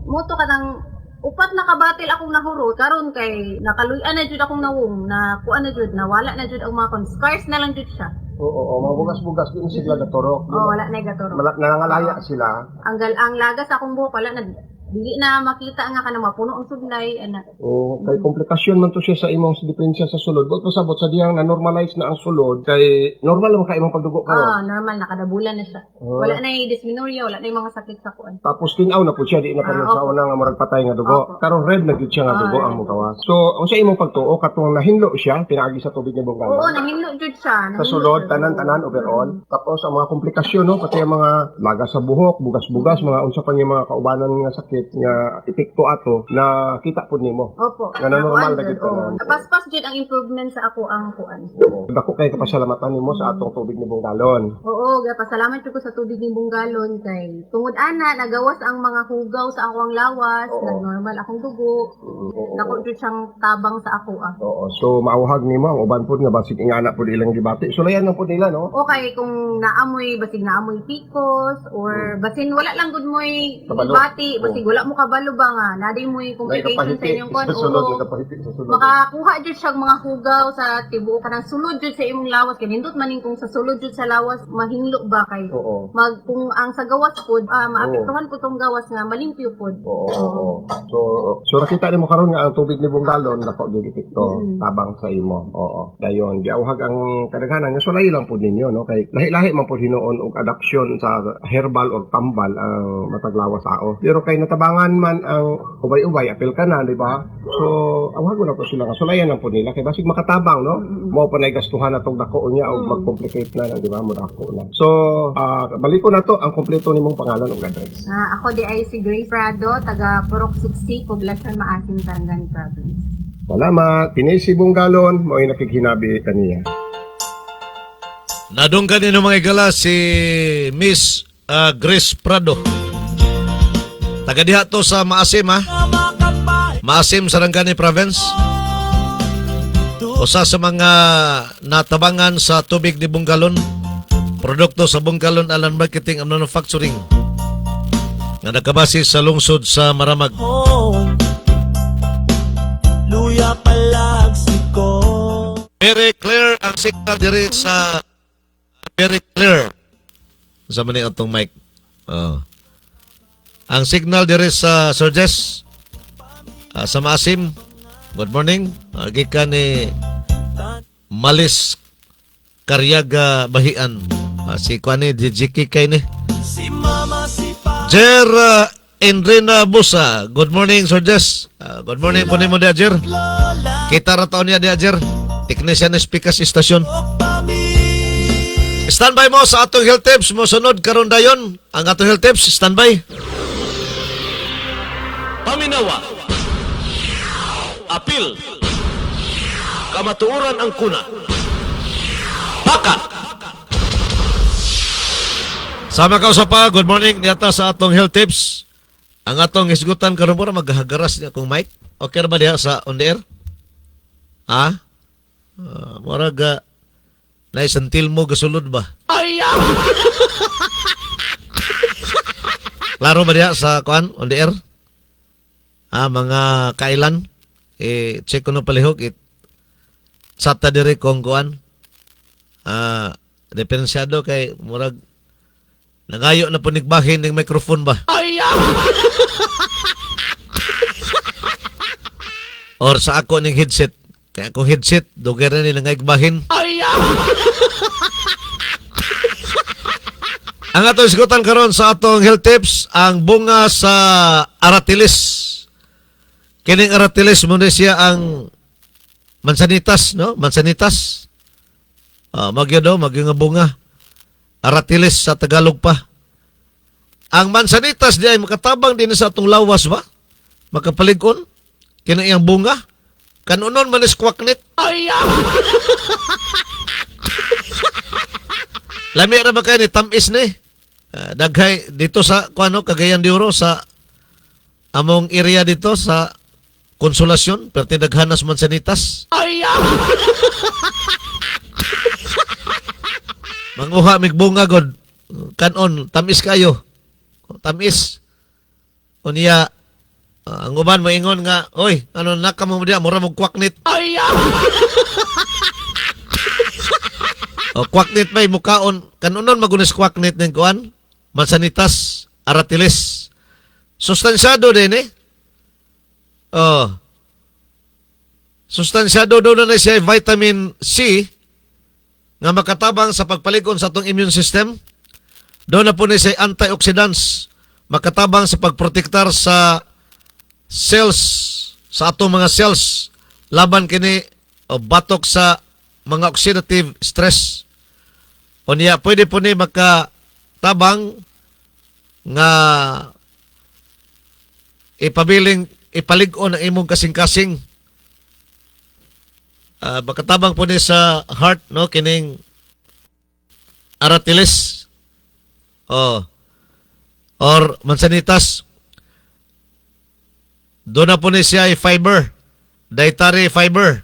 Mo to kanang upat na kabatil akong nahurot karon kay nakaluyan na jud akong nawong na kuan na jud nawala na jud ang mga scars na lang jud siya. Oo, mga bugas-bugas din sila gatorok. Wala na gatoro. Nangangalaya sila. Ang lagas akong buhok wala na dili na makita nga kana mapuno ang sudlay ana. Kay komplikasyon man to siya sa imong diferensya sa sulod. But pasabot sa diyang na-normalize na ang sulod, kay normal naman ka imong pagdugo karon. Normal nakadabulan na siya. Wala na yung dysmenorrhea, wala na yung mga sakit sa kuan. Tapos tinaw na po siya, di na pa rin sa unang murag patay nga dugo. Karon red na gyud siya nga dugo ang mukawas. So, ang sa imong pagtuo katong nahinlo siya, pinaagi sa tubig ni Bonggalan. Oo, nahinlo jud siya. Sa sulod, tanan-tanan overall. Tapos ang mga komplikasyon, no, pati ang mga lagas sa buhok, bugas-bugas, mga unsa pa yung mga kaubanan nga sakit nga epekto ato na kita pud nimo. Opo. Nga na normal na gyud tanan. Paspas jud ang improvement sa ako ang kuan. Dako kay kapasalamatan nimo sa atong tubig ni Bonggalon. Oo, pasalamat jud ko sa tubig ni Bonggalon kay tungod ana nagawas ang mga hugaw sa ako ang lawas, nagnormal akong dugo. Dako jud siyang tabang sa ako ah. Oo, so mauhag nimo ang uban pud nga basig ingana pud ilang gibati. Sulayan man pud nila no. Okay, kung naamoy basig naamoy pikos or basin wala lang gud moy Kabalo. bati, basig wala mo kabalo ba nga, naday moy complication sa inyong kuan. Sa sulod, kapahiti sa sulod. Makakuha jud siya mga hugaw sa tibuok kanang sulod jud sa imong lawas kay nindot maning kung sa sulod jud sa lawas mahinlo ba kay Oo. kung ang sa gawas pod maapektuhan po tong gawas nga malimpyo pod. Oo. So nakita nimo karon nga ang tubig ni Bonggalon nako gyud epekto tabang sa imo. Oo. Dayon giawhag ang kadaghanan nga sulay lang pud ninyo no kay lahi-lahi man pud hinuon og adoption sa herbal or tambal ang mataglawas sao. Pero kay natabangan man ang ubay-ubay apil ka na, di ba? So awhag na po sila nga sulayan lang pud nila kay basig makatabang no. Mao pa nay gastuhan atong dako unya og mag-complicate na di ba mo dako na. So balik ko na to ang kompleto nimong pangalan ug address. Ako di ay si Grace Prado, taga Purok 60, Poblacion Maasin, Sarangani Province. Salamat. Pinisi Bonggalon mo ay nakikhinabi kaniya. Nadong kanino mga igala si Miss Grace Prado. Taga diha to sa Maasim ha. Maasim, Sarangani Province. Usa sa mga natabangan sa tubig ni Bonggalon. Produkto sa Bonggalon Alan Marketing and Manufacturing. Nga nagkabase sa lungsod sa Maramag. Luya palagsiko. Very clear ang signal diri sa very clear. Sa mani atong mic. Ang signal diri sa Sir Jess sa Maasim. Good morning. Gikan ni Malis Karyaga Bahian. Si Kwani DJK kay ni. Si mama si pa. Jer Enrina Busa. Good morning Sir Jess. Good morning po nimo dia Jer. Kita ra taon niya dia Jer. Technician ng Spikas Istasyon. Standby mo sa atong health tips. Mo sunod karon dayon ang atong health tips. Standby. Paminawa. Apil. Kamatuoran ang kuna. Baka. Sama ka sa pa. Good morning. Niyata sa atong health tips. Ang atong isgutan karon mo na maghagaras niya kung mic. Okay na ba diha sa on the air? Ha? Muraga naisantil mo gasulod ba? Ayaw! Klaro ba diha sa kuan on the air? Mga kailan check ko no palihog sata diri kung kuan diferensyado kay murag nangayo na punigbahin ng microphone ba? Ayaw! Or sa ako ning headset. Kaya akong headset, dugay na nila ngaigbahin. Ayaw! Ang atong isgutan karon sa atong health tips, ang bunga sa aratilis. Kining aratilis mo siya ang mansanitas, no? Mansanitas. Magyo daw, magyo nga bunga. Aratilis sa Tagalog pa. Ang mansanitas diay makatabang din sa atong lawas ba? Makapalig-on. Kining iyang bunga. Kanunon man is kwaknit. Ayaw! Lami ra ba kayo ni tamis ni? Daghay dito sa kuano Cagayan de Oro sa among area dito sa Konsolasyon, perti daghanas mansanitas. Ayaw! Manguha mig bunga god. Kanon tamis kayo. Tamis. Unya Ang uban moingon nga, oy, ano naka mo diya, mura mong kwaknit. O kwaknit may mukaon, kanunon magunis kwaknit ng kuan, Mansanitas aratilis. Sustansyado din eh. Oh. Sustansyado daw na siya vitamin C nga makatabang sa pagpalikon sa atong immune system. Doon na po ni siya antioxidants makatabang sa pagprotektar sa cells, sa atong mga cells laban kini o batok sa mga oxidative stress. O niya, pwede po ni makatabang nga ipalig-on ang imong kasing-kasing. Makatabang po ni sa heart, no, kining aratilis. Or Mansanitas. Doon na po ni siya ay fiber, dietary fiber,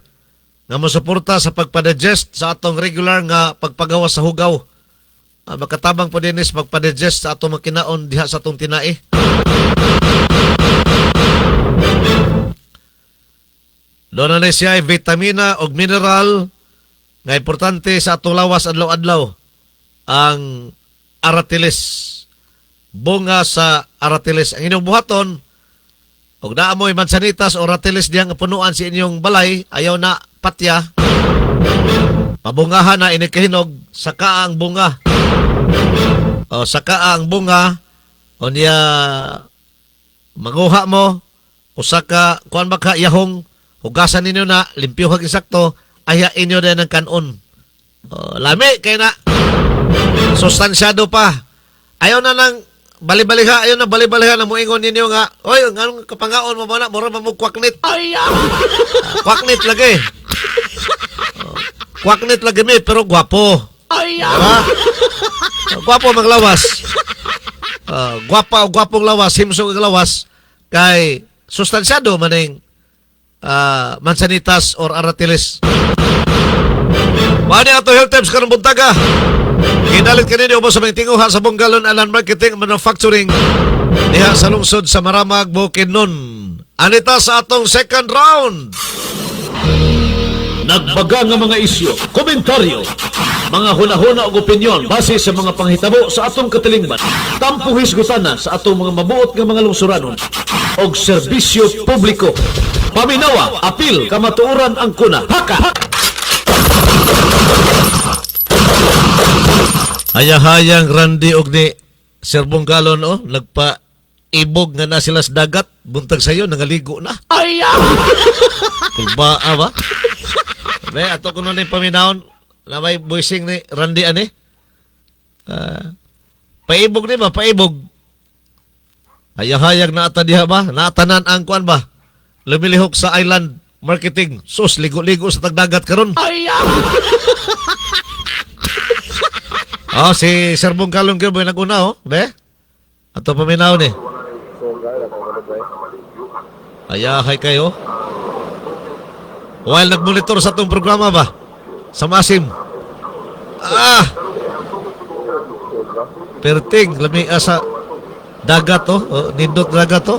nga mosuporta sa pagpadigest sa atong regular nga pagpagawa sa hugaw. Makatabang po din is magpadigest sa atong makinaon diha sa atong tinai. Doon na siya ay vitamina o mineral nga importante sa atong lawas adlaw-adlaw. Ang aratilis. Bunga sa aratilis. Ang inyong buhaton, kung naamoy Mansanitas o aratilis diyang punuan sa inyong balay, ayaw na patya, mabungahan na inikahinog, saka ang bunga. O saka ang bunga, o niya manguha mo, o saka kuan baka yahong, hugasan ninyo na, limpyo hag insakto, ayain nyo din ng kanon. Lami, kaya na, sustansyado pa. Ayaw na ng bali-baliha, ayaw na bali-baliha na muingon ninyo nga, oy, anong kapangaon mo ba na, mura mo kwaknit. Kwaknit lagi. Kwaknit lagi mi, pero gwapo. Diba? Gwapo maglawas. Gwapong lawas, himsong lawas, kay sustansyado maning Mansanitas or aratilis. Mani ato health tips karong buntaga. Kinalit kanini ubos sa mga tinguha sa Bonggalon Alan Marketing Manufacturing diha sa lungsod sa Maramag, Bukidnon. Anita sa atong second round. Nagbaga nga mga isyu, komentaryo, mga hunahuna o opinyon base sa mga panghitabo sa atong katilingban. Tampong hisgutan na sa atong mga mabuot nga mga lungsuranon o serbisyo publiko. Paminawa, apil, kamatuoran ang kuna. Haka! Hayang Randy og ni Sir Bonggalon nagpa-ibog nga na sila sa dagat, buntag sayo nangaligo na. Kulba ba? May ato kuno ni paminawon na may buising ni Randy ani. Paibog ni ba, paibog. Hayang na ata diha ba? Naatanan ang kuan ba? Lumilihok sa island marketing. Sus, ligo-ligo sa tagdagat karon. Si Sir Bonggalon kayo ba nag-una, be? Ato paminaw ni. Ayahay kayo. While nag-monitor sa itong programa ba? Sa Masim. Perting, lami sa dagat, nindot dagat,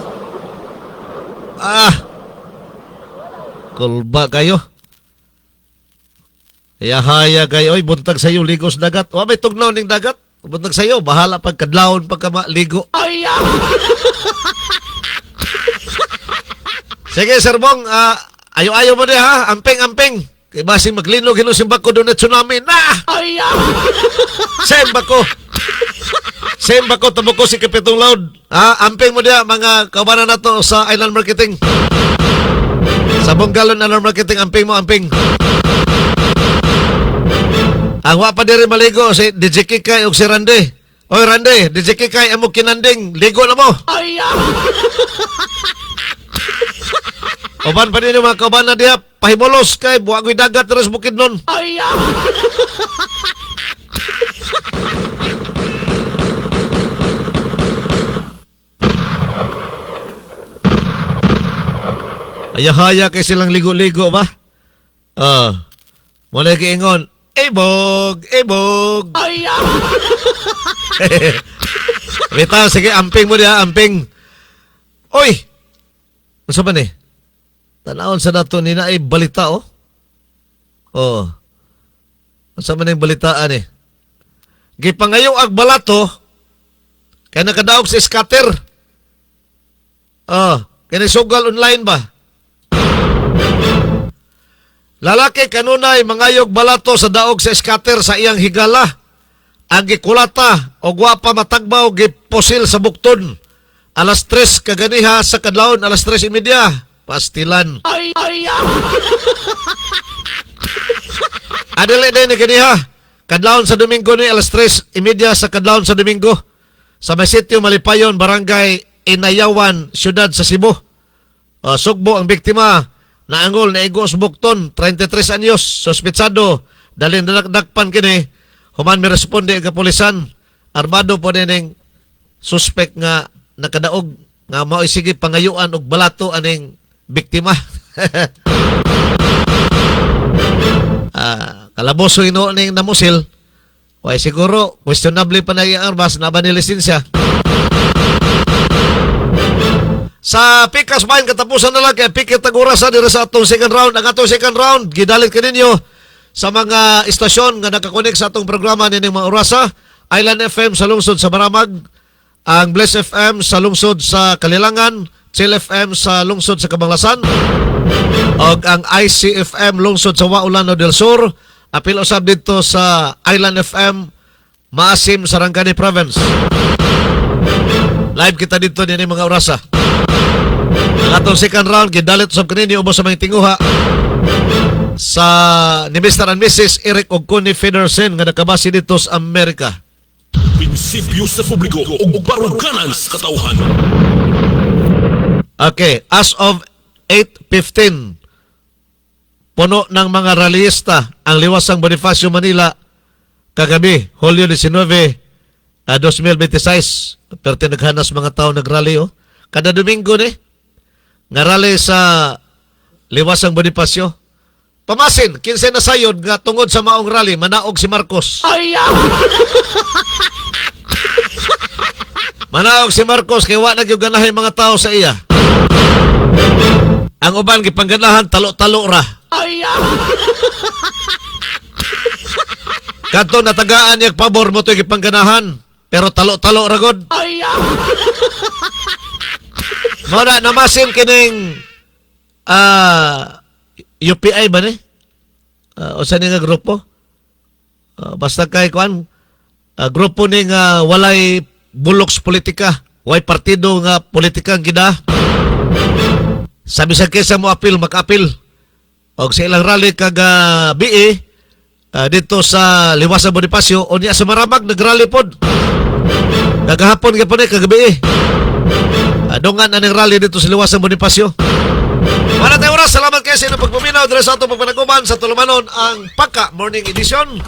kulba kayo. Haya kayo, buntag sayo, ligos dagat. May tugnaw ning dagat. Buntag sayo, bahala pagkadlawon pagkamaligo. Sige, Sir Bong, ayo-ayo mo ha, amping-amping. Kaya basing maglinog, hinusimbak ko doon na tsunami. Sembak ko, tabo ko si Kapitong Loud. Amping mo diya, mga kabanan na to sa Island Marketing. Sa Bonggalon Island Marketing, amping mo, amping. Ang wapa diri maligo si DJ Kikay o si Randy. Oy Randy, DJ Kikay amo kinanding, ligo na mo. Oban pa din yung mga kauban na diha, pahimulos kay buwagoy dagat terus Bukidnon. Haya-haya kay silang ligo-ligo ba? Muna kiingon, Ibog! Bitaw, sige, amping mo diha, amping. Oy! Masa man Tanawon sa dato ni na ay balita Oh. Masa man yung balitaan Gipangayo ag balato kaya nakadaog sa scatter. Kaya sugal online ba? Lalaki kanunay mangayog balato sa daog sa scatter sa iyang higala. Ang gikulata o gwapa matagbaw giposil sa bukton. Alas 3 kaganiha sa kadlawon, alas 3:30. Pastilan. Adili din ni kaniha. Kadlawon sa Domingo ni alas 3:30 sa kadlawon sa Domingo. Sa may sitio Malipayon, Barangay Inayawan, Siyudad sa Cebu. Sugbo ang biktima. Naangol na igos bukton, 33 anyos, sospitsado. Dalhin nadakpan kini. Human mi responde ang kapulisan. Armado po din suspect nga nakadaog nga mao sige pangayuan og balato aning biktima. Kalaboso ino ning namusil. Way siguro questionable pa na iyang armas na ba ni lisensya. Sa Pikas Bayan katapusan na lang kay Pikit Tagurasa dira sa atong second round. Ang atong second round gidalit kaninyo sa mga istasyon nga nakakonek sa atong programa nining mga orasa. Island FM sa lungsod sa Maramag, ang Bless FM sa lungsod sa Kalilangan, Chill FM sa lungsod sa Kabanglasan, ug ang ICFM lungsod sa Waulano del Sur. Apil usab dito sa Island FM Maasim, Sarangani Province. Live kita dito din mga orasa. Ang atong second round gidalit usab kaninyo ubos sa mga tinguha sa ni Mr. and Mrs. Eric ug Connie Federsen nga nakabase dito sa Amerika. Prinsipyo sa publiko ug baruganan sa katauhan. Okay, as of 8:15 puno ng mga rallyista ang liwasang Bonifacio, Manila kagabi, Hulyo 19, 2026. Pero naghanas mga tao nagrally kada Domingo nga rally sa liwasang Bonifacio. Pamasin, 15 na sayod nga tungod sa maong rally, manaog si Marcos. Manaog si Marcos kay wa nagyuganahay mga tao sa iya. Ang uban gipangganahan talo-talo ra. Kadto natagaan niya pabor mo to gipangganahan, pero talo-talo ra gud. Muna namasin kining UPI ba ni? O sa nga grupo? Basta kay kuan grupo ni nga walay buloks politika, way partido nga politika ang gida. Sabi sa kesa mo apil, mag-apil. O sa ilang rally kaga BE dito sa Liwasan Bonifacio, o niya sa Maramag nagrally pod. Kagahapon ka po kagabi dongan aning rally dito sa Liwasan Bonifacio. Para tayo oras, salamat kayo sa inyong pagpuminaw dito sa atong pagpanaguban sa tulumanon ang Paka Morning Edition.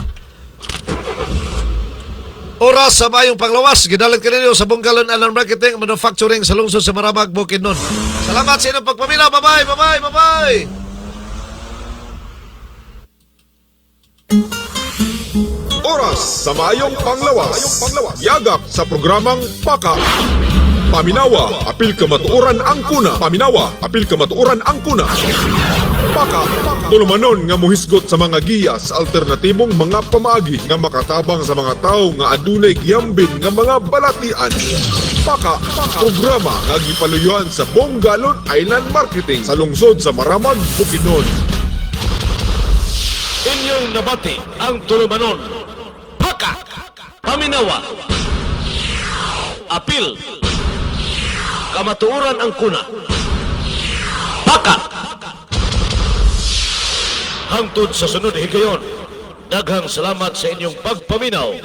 Oras sa mayong panglawas, gidalit ka ninyo sa Bunggalon Alarm Marketing Manufacturing sa lungsod sa Maramag, Bukidnon. Salamat sa inyong pagpuminaw. Bye-bye, bye-bye, bye-bye. Oras sa mayong panglawas. Yagap sa programang Paka. Paminawa, apil kamatuoran ang kuna. Paminawa, apil kamatuoran ang kuna. Paka, tulumanon nga muhisgot sa mga giya sa alternatibong mga pamaagi nga makatabang sa mga tao nga adunay giyambin nga mga balatian. Paka, programa nga gipaluyuan sa Bonggalon Island Marketing sa lungsod sa Maramag, Bukidnon. Inyong nabati ang tulumanon. Paka, paminawa, apil, kamatuoran ang kuna. Paka, hangtod sa sunod higayon. Daghang salamat sa inyong pagpaminaw.